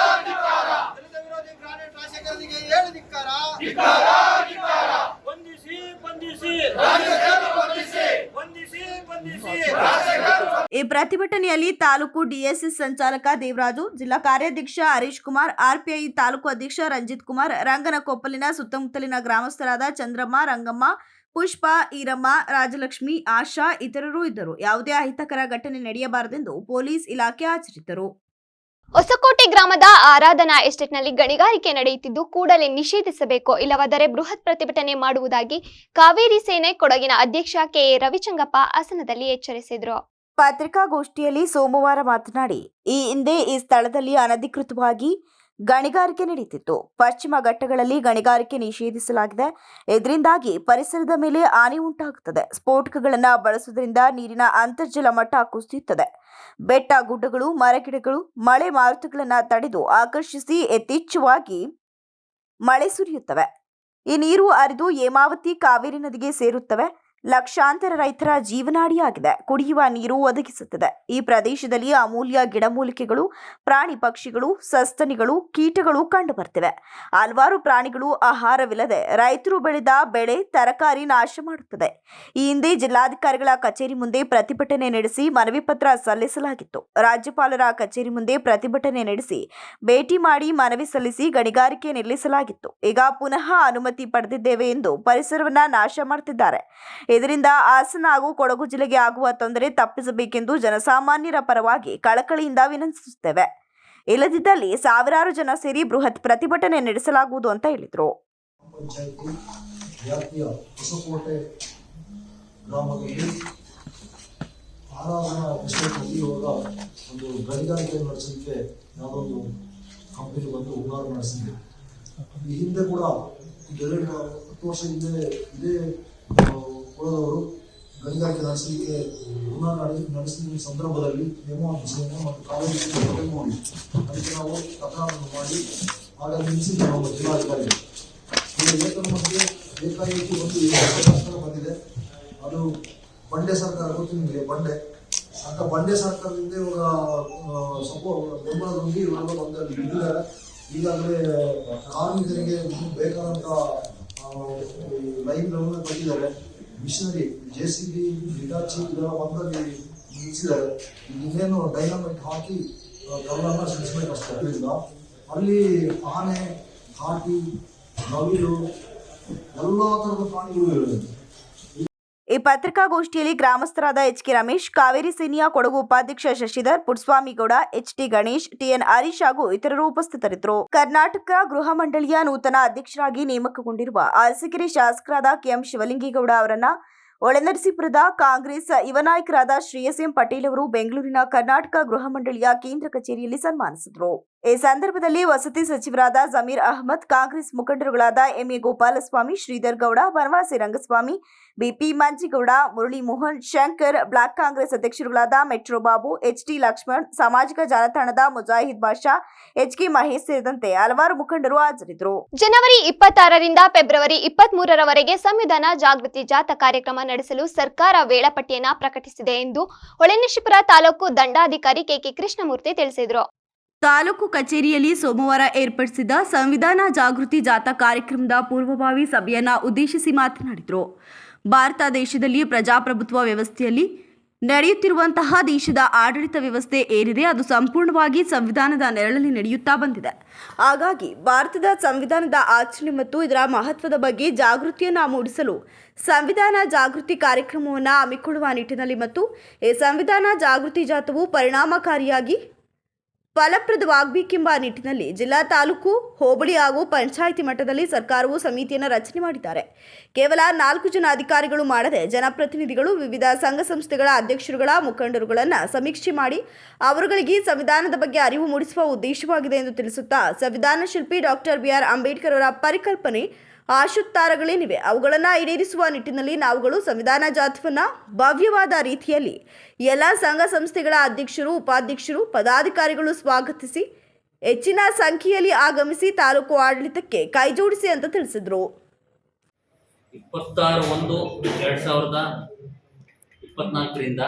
ದಲಿತ ವಿರೋಧಿ ಗ್ರಾನೆಟ್ ರಾಜಶೇಖರ್ಗೆ ಹೇಳಿ ಧಿಕ್ಕಾರ. ಬಂಧಿಸಿ ಬಂಧಿಸಿ ಬಂಧಿಸಿ ಬಂಧಿಸಿ. ಈ ಪ್ರತಿಭಟನೆಯಲ್ಲಿ ತಾಲೂಕು ಡಿಎಸ್ಎಸ್ ಸಂಚಾಲಕ ದೇವರಾಜು, ಜಿಲ್ಲಾ ಕಾರ್ಯಾಧ್ಯಕ್ಷ ಹರೀಶ್ ಕುಮಾರ್, ಆರ್ಪಿಐ ತಾಲೂಕು ಅಧ್ಯಕ್ಷ ರಂಜಿತ್ ಕುಮಾರ್, ರಂಗನಕೊಪ್ಪಲಿನ ಸುತ್ತಮುತ್ತಲಿನ ಗ್ರಾಮಸ್ಥರಾದ ಚಂದ್ರಮ್ಮ, ರಂಗಮ್ಮ, ಪುಷ್ಪ, ಈರಮ್ಮ, ರಾಜಲಕ್ಷ್ಮಿ, ಆಶಾ ಇತರರು ಇದ್ದರು. ಯಾವುದೇ ಅಹಿತಕರ ಘಟನೆ ನಡೆಯಬಾರದೆಂದು ಪೊಲೀಸ್ ಇಲಾಖೆ ಹಾಜರಿದ್ದರು. ಹೊಸಕೋಟೆ ಗ್ರಾಮದ ಆರಾಧನಾ ಎಸ್ಟೇಟ್ನಲ್ಲಿ ಗಣಿಗಾರಿಕೆ ನಡೆಯುತ್ತಿದ್ದು ಕೂಡಲೇ ನಿಷೇಧಿಸಬೇಕು, ಇಲ್ಲವಾದರೆ ಬೃಹತ್ ಪ್ರತಿಭಟನೆ ಮಾಡುವುದಾಗಿ ಕಾವೇರಿ ಸೇನೆ ಕೊಡಗಿನ ಅಧ್ಯಕ್ಷ ಕೆಎ ರವಿಚಂಗಪ್ಪ ಹಾಸನದಲ್ಲಿ ಎಚ್ಚರಿಸಿದರು. ಪತ್ರಿಕಾಗೋಷ್ಠಿಯಲ್ಲಿ ಸೋಮವಾರ ಮಾತನಾಡಿ, ಈ ಹಿಂದೆ ಈ ಸ್ಥಳದಲ್ಲಿ ಅನಧಿಕೃತವಾಗಿ ಗಣಿಗಾರಿಕೆ ನಡೆಯುತ್ತಿತ್ತು. ಪಶ್ಚಿಮ ಘಟ್ಟಗಳಲ್ಲಿ ಗಣಿಗಾರಿಕೆ ನಿಷೇಧಿಸಲಾಗಿದೆ. ಇದರಿಂದಾಗಿ ಪರಿಸರದ ಮೇಲೆ ಹಾನಿ ಉಂಟಾಗುತ್ತದೆ. ಸ್ಫೋಟಕಗಳನ್ನು ಬಳಸುವುದರಿಂದ ನೀರಿನ ಅಂತರ್ಜಲ ಮಟ್ಟ ಕುಸಿಯುತ್ತದೆ. ಬೆಟ್ಟ ಗುಡ್ಡಗಳು, ಮರಗಿಡಗಳು, ಮಳೆ ಮಾರುತಗಳನ್ನು ತಡೆದು ಆಕರ್ಷಿಸಿ ಯಥೇಚ್ಛವಾಗಿ ಮಳೆ ಸುರಿಯುತ್ತವೆ. ಈ ನೀರು ಹರಿದು ಹೇಮಾವತಿ, ಕಾವೇರಿ ನದಿಗೆ ಸೇರುತ್ತವೆ. ಲಕ್ಷಾಂತರ ರೈತರ ಜೀವನಾಡಿಯಾಗಿದೆ. ಕುಡಿಯುವ ನೀರು ಒದಗಿಸುತ್ತದೆ. ಈ ಪ್ರದೇಶದಲ್ಲಿ ಅಮೂಲ್ಯ ಗಿಡಮೂಲಿಕೆಗಳು, ಪ್ರಾಣಿ ಪಕ್ಷಿಗಳು, ಸಸ್ತನಿಗಳು, ಕೀಟಗಳು ಕಂಡುಬರ್ತಿವೆ. ಹಲವಾರು ಪ್ರಾಣಿಗಳು ಆಹಾರವಿಲ್ಲದೆ ರೈತರು ಬೆಳೆದ ಬೆಳೆ, ತರಕಾರಿ ನಾಶ ಮಾಡುತ್ತದೆ. ಈ ಹಿಂದೆ ಜಿಲ್ಲಾಧಿಕಾರಿಗಳ ಕಚೇರಿ ಮುಂದೆ ಪ್ರತಿಭಟನೆ ನಡೆಸಿ ಮನವಿ ಪತ್ರ ಸಲ್ಲಿಸಲಾಗಿತ್ತು. ರಾಜ್ಯಪಾಲರ ಕಚೇರಿ ಮುಂದೆ ಪ್ರತಿಭಟನೆ ನಡೆಸಿ ಭೇಟಿ ಮಾಡಿ ಮನವಿ ಸಲ್ಲಿಸಿ ಗಣಿಗಾರಿಕೆ ನಿಲ್ಲಿಸಲಾಗಿತ್ತು. ಈಗ ಪುನಃ ಅನುಮತಿ ಪಡೆದಿದ್ದೇವೆ ಎಂದು ಪರಿಸರವನ್ನ ನಾಶ ಮಾಡುತ್ತಿದ್ದಾರೆ. ಇದರಿಂದ ಹಾಸನ ಹಾಗೂ ಕೊಡಗು ಜಿಲ್ಲೆಗೆ ಆಗುವ ತೊಂದರೆ ತಪ್ಪಿಸಬೇಕೆಂದು ಜನಸಾಮಾನ್ಯರ ಪರವಾಗಿ ಕಳಕಳಿಯಿಂದ ವಿನಂತಿಸುತ್ತೇವೆ. ಇಲ್ಲದಿದ್ದಲ್ಲಿ ಸಾವಿರಾರು ಜನ ಸೇರಿ ಬೃಹತ್ ಪ್ರತಿಭಟನೆ ನಡೆಸಲಾಗುವುದು ಅಂತ ಹೇಳಿದರು. ಪಂಚಾಯಿತಿ ವ್ಯಾಪ್ತಿಯ ಹೊಸಕೋಟೆ ಗ್ರಾಮದಲ್ಲಿ ಆರಾಧನಾ ಎಸ್ಟೇಟ್ನಲ್ಲಿ ಇವಾಗ ಒಂದು ಗಣಿಗಾರಿಕೆ ನಡೆಸಲಿಕ್ಕೆ ಯಾವುದೊಂದು ಕಂಪನಿ ಬಂದು ಉಗ್ರಾಣ ನಡೆಸಿದೆ. ಈ ಹಿಂದೆ ಕೂಡ 10 ವರ್ಷ ಹಿಂದೆ ಇದೇ ಕುಲದವರು ಗಣಿಗಾರಿಕೆ ನಡೆಸಲಿಕ್ಕೆ ಉಗ್ರಾಣ ನಡೆಸಿದ ಸಂದರ್ಭದಲ್ಲಿ ಹೇಮಾವತಿ ಸೇನೆ ಮತ್ತು ಕಾವೇರಿ ಸೇನೆ ನೋಡಿ ಅದಕ್ಕೆ ನಾವು ತಕರಾರು ಮಾಡಿ ಆಗ ನಿಲ್ಲಿಸಿದ್ದು ನಮ್ಮ ಜಿಲ್ಲಾಧಿಕಾರಿಗಳು. ಏಕನ್ಮಧ್ಯೆ ಏಕಾಏಕಿ ಒಂದು ಸರ್ಕಾರ ಬಂದಿದೆ. ಅದು ಬಂಡೆ ಸರ್ಕಾರ, ಗೊತ್ತು ನಿಮಗೆ ಬಂಡೆ ಅಂತ. ಬಂಡೆ ಸರ್ಕಾರದಿಂದ ಇವಾಗ ಬೆಂಬಲದೊಂದಿಗೆ ಇವೆಲ್ಲ ಬಂದಲ್ಲಿ ಇದ್ದಾರೆ. ಈಗಾಗಲೇ ಕಾರ್ಮಿಕರಿಗೆ ಬೇಕಾದಂಥ ಲೈನ್ಗಳನ್ನು ಕಟ್ಟಿದ್ದಾರೆ. ಮಿಷನರಿ JCB, ಹಿಟಾಚಿ ಇದೆಲ್ಲ ಬಂದಲ್ಲಿ ನಿಲ್ಲಿಸಿದ್ದಾರೆ. ಇನ್ನೇನು ಡೈನಮೈಟ್ ಹಾಕಿ ಕಲ್ಲನ್ನು ಸಿಡಿಸಬೇಕಷ್ಟೇ. ಅದರಿಂದ ಅಲ್ಲಿ ಆನೆ, ಕಾಟಿ, ನವಿಲು ಎಲ್ಲ ಥರದ ಪ್ರಾಣಿಗಳು ಇವೆ. ಈ ಪತ್ರಿಕಾಗೋಷ್ಠಿಯಲ್ಲಿ ಗ್ರಾಮಸ್ಥರಾದ HK ರಮೇಶ್, ಕಾವೇರಿ ಸೇನೆಯ ಕೊಡಗು ಉಪಾಧ್ಯಕ್ಷ ಶಶಿಧರ್, ಪುಟ್ಸ್ವಾಮಿಗೌಡ, HT ಗಣೇಶ್, TN ಹರೀಶ್ ಹಾಗೂ ಇತರರು ಉಪಸ್ಥಿತರಿದ್ದರು. ಕರ್ನಾಟಕ ಗೃಹ ಮಂಡಳಿಯ ನೂತನ ಅಧ್ಯಕ್ಷರಾಗಿ ನೇಮಕಗೊಂಡಿರುವ ಅರಸೀಕೆರೆ ಶಾಸಕರಾದ KM ಶಿವಲಿಂಗೇಗೌಡ ಅವರನ್ನ ಒಳನರಸೀಪುರದ ಕಾಂಗ್ರೆಸ್ ಯುವ ನಾಯಕರಾದ ಶ್ರೇಯಸ್ ಎಂ ಪಟೇಲ್ ಅವರು ಬೆಂಗಳೂರಿನ ಕರ್ನಾಟಕ ಗೃಹ ಮಂಡಳಿಯ ಕೇಂದ್ರ ಕಚೇರಿಯಲ್ಲಿ ಸನ್ಮಾನಿಸಿದರು. ಈ ಸಂದರ್ಭದಲ್ಲಿ ವಸತಿ ಸಚಿವರಾದ ಜಮೀರ್ ಅಹಮದ್, ಕಾಂಗ್ರೆಸ್ ಮುಖಂಡರುಗಳಾದ MA Gopalaswamy, Sridhar Gowda, Banavasi Rangaswamy, BP Manjigowda, Murali Mohan, Shankar, block Congress ಅಧ್ಯಕ್ಷರುಗಳಾದ ಮೆಟ್ರೋ ಬಾಬು, HT ಲಕ್ಷ್ಮಣ್, ಸಾಮಾಜಿಕ ಜಾಲತಾಣದ ಮುಜಾಹಿದ್ ಬಾಷಾ, HK ಮಹೇಶ್ ಸೇರಿದಂತೆ ಹಲವಾರು ಮುಖಂಡರು ಹಾಜರಿದ್ದರು. ಜನವರಿ 26ರಿಂದ ಫೆಬ್ರವರಿ 23ರವರೆಗೆ ಸಂವಿಧಾನ ಜಾಗೃತಿ ಜಾಥಾ ಕಾರ್ಯಕ್ರಮ ನಡೆಸಲು ಸರ್ಕಾರ ವೇಳಾಪಟ್ಟಿಯನ್ನು ಪ್ರಕಟಿಸಿದೆ ಎಂದು ಹೊಳೆನರಸೀಪುರ ತಾಲೂಕು ದಂಡಾಧಿಕಾರಿ KK ಕೃಷ್ಣಮೂರ್ತಿ ತಿಳಿಸಿದರು. ತಾಲೂಕು ಕಚೇರಿಯಲ್ಲಿ ಸೋಮವಾರ ಏರ್ಪಡಿಸಿದ ಸಂವಿಧಾನ ಜಾಗೃತಿ ಜಾಥಾ ಕಾರ್ಯಕ್ರಮದ ಪೂರ್ವಭಾವಿ ಸಭೆಯನ್ನು ಉದ್ದೇಶಿಸಿ ಮಾತನಾಡಿದರು. ಭಾರತ ದೇಶದಲ್ಲಿ ಪ್ರಜಾಪ್ರಭುತ್ವ ವ್ಯವಸ್ಥೆಯಲ್ಲಿ ನಡೆಯುತ್ತಿರುವಂತಹ ದೇಶದ ಆಡಳಿತ ವ್ಯವಸ್ಥೆ ಏನಿದೆ ಅದು ಸಂಪೂರ್ಣವಾಗಿ ಸಂವಿಧಾನದ ನೆರಳಲ್ಲಿ ನಡೆಯುತ್ತಾ ಬಂದಿದೆ. ಹಾಗಾಗಿ ಭಾರತದ ಸಂವಿಧಾನದ ಆಚರಣೆ ಮತ್ತು ಇದರ ಮಹತ್ವದ ಬಗ್ಗೆ ಜಾಗೃತಿಯನ್ನು ಮೂಡಿಸಲು ಸಂವಿಧಾನ ಜಾಗೃತಿ ಕಾರ್ಯಕ್ರಮವನ್ನು ಹಮ್ಮಿಕೊಳ್ಳುವ ನಿಟ್ಟಿನಲ್ಲಿ ಮತ್ತು ಈ ಸಂವಿಧಾನ ಜಾಗೃತಿ ಜಾಥಾವು ಪರಿಣಾಮಕಾರಿಯಾಗಿ ಫಲಪ್ರದವಾಗಬೇಕೆಂಬ ನಿಟ್ಟಿನಲ್ಲಿ ಜಿಲ್ಲಾ, ತಾಲೂಕು, ಹೋಬಳಿ ಹಾಗೂ ಪಂಚಾಯಿತಿ ಮಟ್ಟದಲ್ಲಿ ಸರ್ಕಾರವು ಸಮಿತಿಯನ್ನು ರಚನೆ ಮಾಡಿದ್ದಾರೆ. ಕೇವಲ 4 ಜನ ಅಧಿಕಾರಿಗಳು ಮಾಡದೆ ಜನಪ್ರತಿನಿಧಿಗಳು, ವಿವಿಧ ಸಂಘ ಸಂಸ್ಥೆಗಳ ಅಧ್ಯಕ್ಷರುಗಳ ಮುಖಂಡರುಗಳನ್ನು ಸಮೀಕ್ಷೆ ಮಾಡಿ ಅವರುಗಳಿಗೆ ಸಂವಿಧಾನದ ಬಗ್ಗೆ ಅರಿವು ಮೂಡಿಸುವ ಉದ್ದೇಶವಾಗಿದೆ ಎಂದು ತಿಳಿಸುತ್ತಾ, ಸಂವಿಧಾನ ಶಿಲ್ಪಿ ಡಾಕ್ಟರ್ BR ಅಂಬೇಡ್ಕರ್ ಅವರ ಪರಿಕಲ್ಪನೆ ಆಶೋತ್ತರಗಳೇನಿವೆ ಅವುಗಳನ್ನು ಈಡೇರಿಸುವ ನಿಟ್ಟಿನಲ್ಲಿ ನಾವುಗಳು ಸಂವಿಧಾನ ಜಾಥಾವನ್ನು ಭವ್ಯವಾದ ರೀತಿಯಲ್ಲಿ ಎಲ್ಲ ಸಂಘ ಸಂಸ್ಥೆಗಳ ಅಧ್ಯಕ್ಷರು, ಉಪಾಧ್ಯಕ್ಷರು, ಪದಾಧಿಕಾರಿಗಳು ಸ್ವಾಗತಿಸಿ ಹೆಚ್ಚಿನ ಸಂಖ್ಯೆಯಲ್ಲಿ ಆಗಮಿಸಿ ತಾಲೂಕು ಆಡಳಿತಕ್ಕೆ ಕೈಜೋಡಿಸಿ ಅಂತ ತಿಳಿಸಿದರು. 26/1/2024ರಿಂದ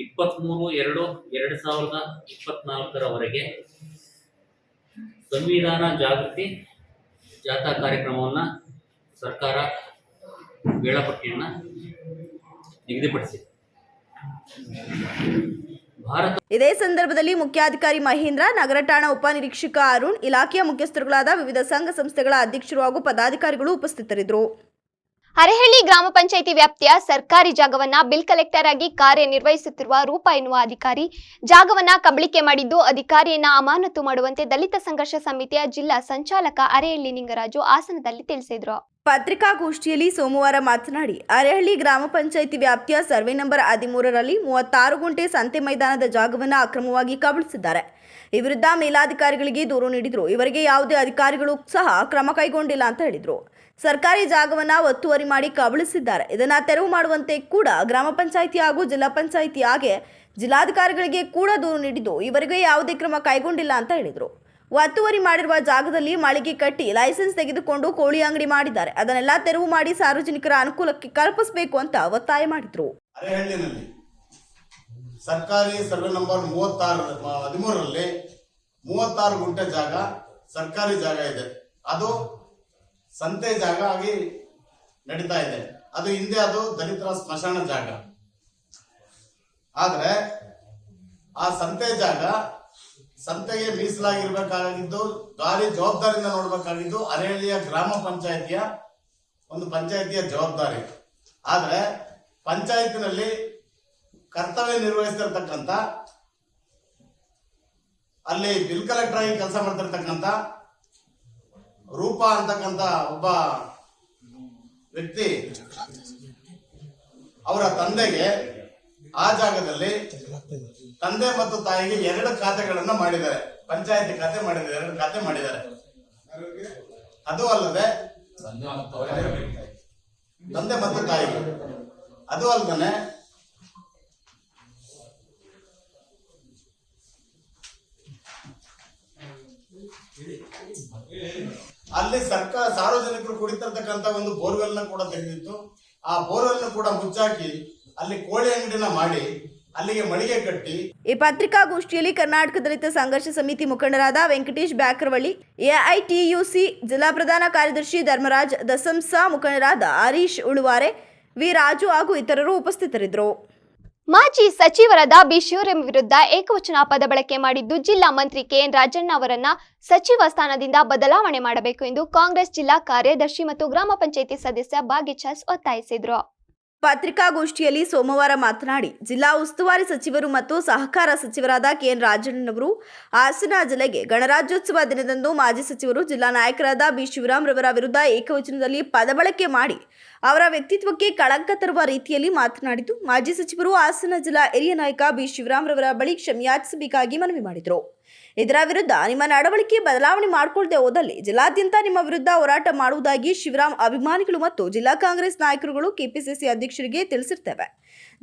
23/2/2024ರವರೆಗೆ ಸಂವಿಧಾನ ಜಾಗೃತಿ ಜಾಥಾ ಕಾರ್ಯಕ್ರಮವನ್ನು ಸರ್ಕಾರ ವೇಳಾಪಟ್ಟಿಯನ್ನು ನಿಗದಿಪಡಿಸಿದೆ. ಭಾರತ ಇದೇ ಸಂದರ್ಭದಲ್ಲಿ ಮುಖ್ಯಾಧಿಕಾರಿ ಮಹೇಂದ್ರ, ನಗರ ಠಾಣಾ ಉಪನಿರೀಕ್ಷಕ ಅರುಣ್, ಇಲಾಖೆಯ ಮುಖ್ಯಸ್ಥರುಗಳಾದ ವಿವಿಧ ಸಂಘ ಸಂಸ್ಥೆಗಳ ಅಧ್ಯಕ್ಷರು ಹಾಗೂ ಪದಾಧಿಕಾರಿಗಳು ಉಪಸ್ಥಿತರಿದ್ದರು. ಅರೆಹಳ್ಳಿ ಗ್ರಾಮ ಪಂಚಾಯಿತಿ ವ್ಯಾಪ್ತಿಯ ಸರ್ಕಾರಿ ಜಾಗವನ್ನ ಬಿಲ್ ಕಲೆಕ್ಟರ್ ಆಗಿ ಕಾರ್ಯನಿರ್ವಹಿಸುತ್ತಿರುವ ರೂಪ ಎನ್ನುವ ಅಧಿಕಾರಿ ಜಾಗವನ್ನ ಕಬಳಿಕೆ ಮಾಡಿದ್ದು, ಅಧಿಕಾರಿಯನ್ನ ಅಮಾನತು ಮಾಡುವಂತೆ ದಲಿತ ಸಂಘರ್ಷ ಸಮಿತಿಯ ಜಿಲ್ಲಾ ಸಂಚಾಲಕ ಅರೆಹಳ್ಳಿ ನಿಂಗರಾಜು ಹಾಸನದಲ್ಲಿ ತಿಳಿಸಿದರು. ಪತ್ರಿಕಾಗೋಷ್ಠಿಯಲ್ಲಿ ಸೋಮವಾರ ಮಾತನಾಡಿ, ಅರೆಹಳ್ಳಿ ಗ್ರಾಮ ಪಂಚಾಯಿತಿ ವ್ಯಾಪ್ತಿಯ ಸರ್ವೆ ನಂಬರ್ 13ರಲ್ಲಿ 36 ಗುಂಟೆ ಸಂತೆ ಮೈದಾನದ ಜಾಗವನ್ನು ಅಕ್ರಮವಾಗಿ ಕಬಳಿಸಿದ್ದಾರೆ. ಈ ವಿರುದ್ಧ ಮೇಲಾಧಿಕಾರಿಗಳಿಗೆ ದೂರು ನೀಡಿದ್ರು. ಇವರಿಗೆ ಯಾವುದೇ ಅಧಿಕಾರಿಗಳು ಸಹ ಕ್ರಮ ಕೈಗೊಂಡಿಲ್ಲ ಅಂತ ಹೇಳಿದ್ರು. ಸರ್ಕಾರಿ ಜಾಗವನ್ನ ಒತ್ತುವರಿ ಮಾಡಿ ಕಬಳಿಸಿದ್ದಾರೆ. ಇದನ್ನ ತೆರವು ಮಾಡುವಂತೆ ಕೂಡ ಗ್ರಾಮ ಪಂಚಾಯಿತಿ ಹಾಗೂ ಜಿಲ್ಲಾ ಪಂಚಾಯಿತಿ ಹಾಗೆ ಜಿಲ್ಲಾಧಿಕಾರಿಗಳಿಗೆ ಕೂಡ ದೂರು ನೀಡಿದ್ದು, ಇವರಿಗೆ ಯಾವುದೇ ಕ್ರಮ ಕೈಗೊಂಡಿಲ್ಲ ಅಂತ ಹೇಳಿದ್ರು. ಒತ್ತುವರಿ ಮಾಡಿರುವ ಜಾಗದಲ್ಲಿ ಮಳಿಗೆ ಕಟ್ಟಿ ಲೈಸೆನ್ಸ್ ತೆಗೆದುಕೊಂಡು ಕೋಳಿ ಅಂಗಡಿ ಮಾಡಿದ್ದಾರೆ. ಅದನ್ನೆಲ್ಲ ತೆರವು ಮಾಡಿ ಸಾರ್ವಜನಿಕರ ಅನುಕೂಲಕ್ಕೆ ಕಲ್ಪಿಸಬೇಕು ಅಂತ ಒತ್ತಾಯ ಮಾಡಿದ್ರು. ಅರೆಹಳ್ಳಿನಲ್ಲಿ ಸರ್ಕಾರಿ ಸರ್ವೆ ನಂಬರ್ 13ರಲ್ಲಿ 36 ಗುಂಟೆ ಜಾಗ ಸರ್ಕಾರಿ ಜಾಗ ಇದೆ. ಅದು ಸಂತೆ ಜಾಗ ಆಗಿ ನಡೀತಾ ಇದೆ. ಅದು ಹಿಂದೆ ಅದು ದಲಿತರ ಸ್ಮಶಾನ ಜಾಗ. ಆದ್ರೆ ಆ ಸಂತೆ ಜಾಗ ಸಂತೆಗೆ ಮೀಸಲಾಗಿರ್ಬೇಕಾಗಿದ್ದು, ದಾರಿ ಜವಾಬ್ದಾರಿಯಿಂದ ನೋಡ್ಬೇಕಾಗಿದ್ದು ಅರೆಹಳ್ಳಿಯ ಗ್ರಾಮ ಪಂಚಾಯಿತಿಯ ಒಂದು ಪಂಚಾಯಿತಿಯ ಜವಾಬ್ದಾರಿ. ಆದ್ರೆ ಪಂಚಾಯತಿನಲ್ಲಿ ಕರ್ತವ್ಯ ನಿರ್ವಹಿಸ್ತಿರ್ತಕ್ಕಂಥ, ಅಲ್ಲಿ ಬಿಲ್ ಕಲೆಕ್ಟರ್ ಆಗಿ ಕೆಲಸ ಮಾಡ್ತಿರ್ತಕ್ಕಂಥ ರೂಪ ಅಂತಕ್ಕಂಥ ಒಬ್ಬ ವ್ಯಕ್ತಿ, ಅವರ ತಂದೆಗೆ ಆ ಜಾಗದಲ್ಲಿ ತಂದೆ ಮತ್ತು ತಾಯಿಗೆ 2 ಖಾತೆಗಳನ್ನ ಮಾಡಿದ್ದಾರೆ. ಪಂಚಾಯತಿ ಖಾತೆ ಮಾಡಿದ್ದಾರೆ, 2 ಖಾತೆ ಮಾಡಿದ್ದಾರೆ. ಅದು ಅಲ್ಲದೆ ತಂದೆ ಮತ್ತು ತಾಯಿಗೆ, ಅದು ಅಲ್ಲದೆ ಅಲ್ಲಿ ಸರ್ಕಾರ ಸಾರ್ವಜನಿಕರು ಕುಡಿತಿರ್ತಕ್ಕಂಥ ಒಂದು ಬೋರ್ವೆಲ್ ನ ಕೂಡ ತೆಗೆದಿತ್ತು. ಆ ಬೋರ್ವೆಲ್ ಕೂಡ ಮುಚ್ಚಾಕಿ ಅಲ್ಲಿ ಕೋಳಿ ಅಂಗಡಿನ ಮಾಡಿ ಅಲ್ಲಿಗೆ ಮಳಿಗೆ ಕಟ್ಟಿ. ಈ ಪತ್ರಿಕಾಗೋಷ್ಠಿಯಲ್ಲಿ ಕರ್ನಾಟಕ ದಲಿತ ಸಂಘರ್ಷ ಸಮಿತಿ ಮುಖಂಡರಾದ ವೆಂಕಟೇಶ್ ಬ್ಯಾಕರವಳ್ಳಿ, ಎಐಟಿಯುಸಿ ಜಿಲ್ಲಾ ಪ್ರಧಾನ ಕಾರ್ಯದರ್ಶಿ ಧರ್ಮರಾಜ್, ದಸಂಸ ಮುಖಂಡರಾದ ಹರೀಶ್ ಉಳುವಾರೆ, ವಿ ರಾಜು ಹಾಗೂ ಇತರರು ಉಪಸ್ಥಿತರಿದ್ದರು. ಮಾಜಿ ಸಚಿವರಾದ ಬಿ ಶಿವರಾಂ ವಿರುದ್ಧ ಏಕವಚನ ಪದ ಬಳಕೆ ಮಾಡಿದ್ದು, ಜಿಲ್ಲಾ ಮಂತ್ರಿ ಕೆಎನ್ ರಾಜಣ್ಣ ಅವರನ್ನ ಸಚಿವ ಸ್ಥಾನದಿಂದ ಬದಲಾವಣೆ ಮಾಡಬೇಕು ಎಂದು ಕಾಂಗ್ರೆಸ್ ಜಿಲ್ಲಾ ಕಾರ್ಯದರ್ಶಿ ಮತ್ತು ಗ್ರಾಮ ಪಂಚಾಯಿತಿ ಸದಸ್ಯ ಭಾಗ್ಯಚಾಸ್ ಒತ್ತಾಯಿಸಿದರು. ಪತ್ರಿಕಾಗೋಷ್ಠಿಯಲ್ಲಿ ಸೋಮವಾರ ಮಾತನಾಡಿ, ಜಿಲ್ಲಾ ಉಸ್ತುವಾರಿ ಸಚಿವರು ಮತ್ತು ಸಹಕಾರ ಸಚಿವರಾದ ಕೆಎನ್ ರಾಜಣ್ಣನವರು ಹಾಸನ ಜಿಲ್ಲೆಗೆ ಗಣರಾಜ್ಯೋತ್ಸವ ದಿನದಂದು ಮಾಜಿ ಸಚಿವರು ಜಿಲ್ಲಾ ನಾಯಕರಾದ ಬಿ ಶಿವರಾಂ ರವರ ವಿರುದ್ಧ ಏಕವಚನದಲ್ಲಿ ಪದ ಬಳಕೆ ಮಾಡಿ ಅವರ ವ್ಯಕ್ತಿತ್ವಕ್ಕೆ ಕಳಂಕ ತರುವ ರೀತಿಯಲ್ಲಿ ಮಾತನಾಡಿದ್ದು, ಮಾಜಿ ಸಚಿವರು ಹಾಸನ ಜಿಲ್ಲಾ ಹಿರಿಯ ನಾಯಕ ಬಿ ಶಿವರಾಂ ರವರ ಬಳಿ ಕ್ಷಮೆಯಾಚಿಸಬೇಕಾಗಿ ಮನವಿ ಮಾಡಿದರು. ಇದರ ವಿರುದ್ಧ ನಿಮ್ಮ ನಡವಳಿಕೆ ಬದಲಾವಣೆ ಮಾಡಿಕೊಳ್ಳದೆ ಹೋದಲ್ಲಿ ಜಿಲ್ಲಾದ್ಯಂತ ನಿಮ್ಮ ವಿರುದ್ಧ ಹೋರಾಟ ಮಾಡುವುದಾಗಿ ಶಿವರಾಂ ಅಭಿಮಾನಿಗಳು ಮತ್ತು ಜಿಲ್ಲಾ ಕಾಂಗ್ರೆಸ್ ನಾಯಕರುಗಳು ಕೆಪಿಸಿಸಿ ಅಧ್ಯಕ್ಷರಿಗೆ ತಿಳಿಸಿರ್ತೇವೆ.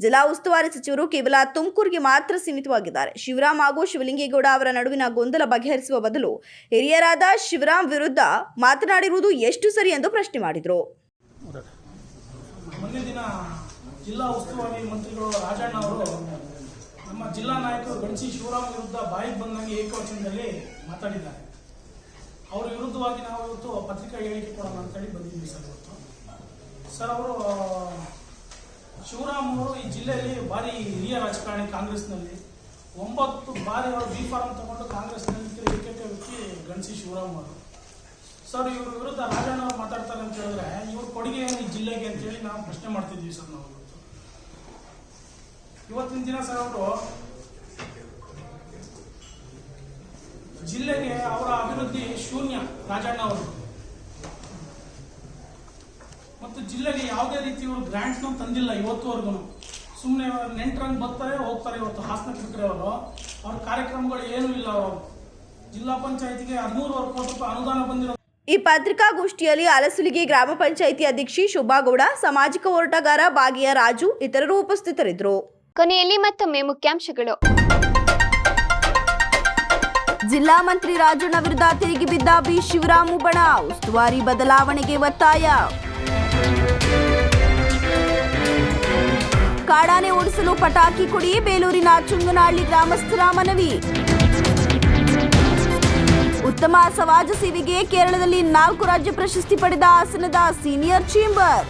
ಜಿಲ್ಲಾ ಉಸ್ತುವಾರಿ ಸಚಿವರು ಕೇವಲ ತುಮಕೂರಿಗೆ ಮಾತ್ರ ಸೀಮಿತವಾಗಿದ್ದಾರೆ. ಶಿವರಾಂ ಹಾಗೂ ಶಿವಲಿಂಗೇಗೌಡ ಅವರ ನಡುವಿನ ಗೊಂದಲ ಬಗೆಹರಿಸುವ ಬದಲು ಹಿರಿಯರಾದ ಶಿವರಾಂ ವಿರುದ್ಧ ಮಾತನಾಡಿರುವುದು ಎಷ್ಟು ಸರಿ ಎಂದು ಪ್ರಶ್ನೆ ಮಾಡಿದರು. ಮೊನ್ನೆ ದಿನ ಜಿಲ್ಲಾ ಉಸ್ತುವಾರಿ ಮಂತ್ರಿಗಳು ರಾಜಣ್ಣ ಅವರು ನಮ್ಮ ಜಿಲ್ಲಾ ನಾಯಕರು ಗಣಸಿ ಶಿವರಾಮ್ ವಿರುದ್ಧ ಬಾಯಿಗೆ ಬಂದಂಗೆ ಏಕವಚನದಲ್ಲಿ ಮಾತಾಡಿದ್ದಾರೆ. ಅವರ ವಿರುದ್ಧವಾಗಿ ನಾವು ಇವತ್ತು ಪತ್ರಿಕಾ ಹೇಳಿಕೆ ಕೊಡೋಣ ಅಂತೇಳಿ ಬಂದಿದ್ದೀವಿ ಸರ್. ಇವತ್ತು ಸರ್, ಅವರು ಶಿವರಾಮ್ ಅವರು ಈ ಜಿಲ್ಲೆಯಲ್ಲಿ ಭಾರಿ ಹಿರಿಯ ರಾಜಕಾರಣಿ. ಕಾಂಗ್ರೆಸ್ನಲ್ಲಿ 9 ಬಾರಿ ಅವರು ಬಿ ಫಾರ್ಮ್ ತಗೊಂಡು ಕಾಂಗ್ರೆಸ್ನಲ್ಲಿ ಏಕೈಕ ವ್ಯಕ್ತಿ ಗಣಸಿ ಶಿವರಾಮ್ ಅವರು. ಸರ್, ಇವ್ರ ವಿರುದ್ಧ ರಾಜಣ್ಣ ಅವರು ಮಾತಾಡ್ತಾರೆ ಅಂತ ಹೇಳಿದ್ರೆ ಇವ್ರ ಕೊಡುಗೆ ಏನು ಈ ಜಿಲ್ಲೆಗೆ ಅಂತೇಳಿ ನಾವು ಪ್ರಶ್ನೆ ಮಾಡ್ತಿದ್ವಿ ಸರ್. ನಾವು ಇವತ್ತಿನ ದಿನ ಸರ್ ಅವರು ಜಿಲ್ಲೆಗೆ ಅವರ ಅಭಿವೃದ್ಧಿ ಶೂನ್ಯ. ರಾಜಣ್ಣ ಅವರು ಮತ್ತು ಜಿಲ್ಲೆಗೆ ಯಾವುದೇ ರೀತಿ ಇವರು ಗ್ರಾಂಟ್ನ ತಂದಿಲ್ಲ ಇವತ್ತುವರೆಗೂ. ಸುಮ್ಮನೆ ನೆಂಟರಂಗ್ ಬರ್ತಾರೆ ಹೋಗ್ತಾರೆ. ಇವತ್ತು ಹಾಸನ ಕಿಕ್ಕರೆ ಅವರು ಅವ್ರ ಕಾರ್ಯಕ್ರಮಗಳು ಏನೂ ಇಲ್ಲ. ಅವರು ಜಿಲ್ಲಾ ಪಂಚಾಯತಿಗೆ 13 ಕೋಟಿ ರೂಪಾಯಿ ಅನುದಾನ ಬಂದಿರೋ. ಈ ಪತ್ರಿಕಾಗೋಷ್ಠಿಯಲ್ಲಿ ಅಲಸುಲಿಗೆ ಗ್ರಾಮ ಪಂಚಾಯಿತಿ ಅಧ್ಯಕ್ಷೆ ಶೋಭಾಗೌಡ, ಸಾಮಾಜಿಕ ಹೋರಾಟಗಾರ ಬಾಗಿಯ ರಾಜು ಇತರರು ಉಪಸ್ಥಿತರಿದ್ದರು. ಕೊನೆಯಲ್ಲಿ ಮತ್ತೊಮ್ಮೆ ಮುಖ್ಯಾಂಶಗಳು. ಜಿಲ್ಲಾ ಮಂತ್ರಿ ರಾಜಣ್ಣ ವಿರುದ್ಧ ತಿರುಗಿ ಬಿದ್ದ ಬಿ ಶಿವರಾಂ ಬಣ, ಉಸ್ತುವಾರಿ ಬದಲಾವಣೆಗೆ ಒತ್ತಾಯ. ಕಾಡಾನೆ ಓಡಿಸಲು ಪಟಾಕಿ ಕೊಡಿ, ಬೇಲೂರಿನ ಚುಂಗನಹಳ್ಳಿ ಗ್ರಾಮಸ್ಥರ ಮನವಿ. ಉತ್ತಮ ಸಮಾಜ ಸೇವೆಗೆ ಕೇರಳದಲ್ಲಿ 4 ರಾಜ್ಯ ಪ್ರಶಸ್ತಿ ಪಡೆದ ಹಾಸನದ ಸೀನಿಯರ್ ಚೇಂಬರ್.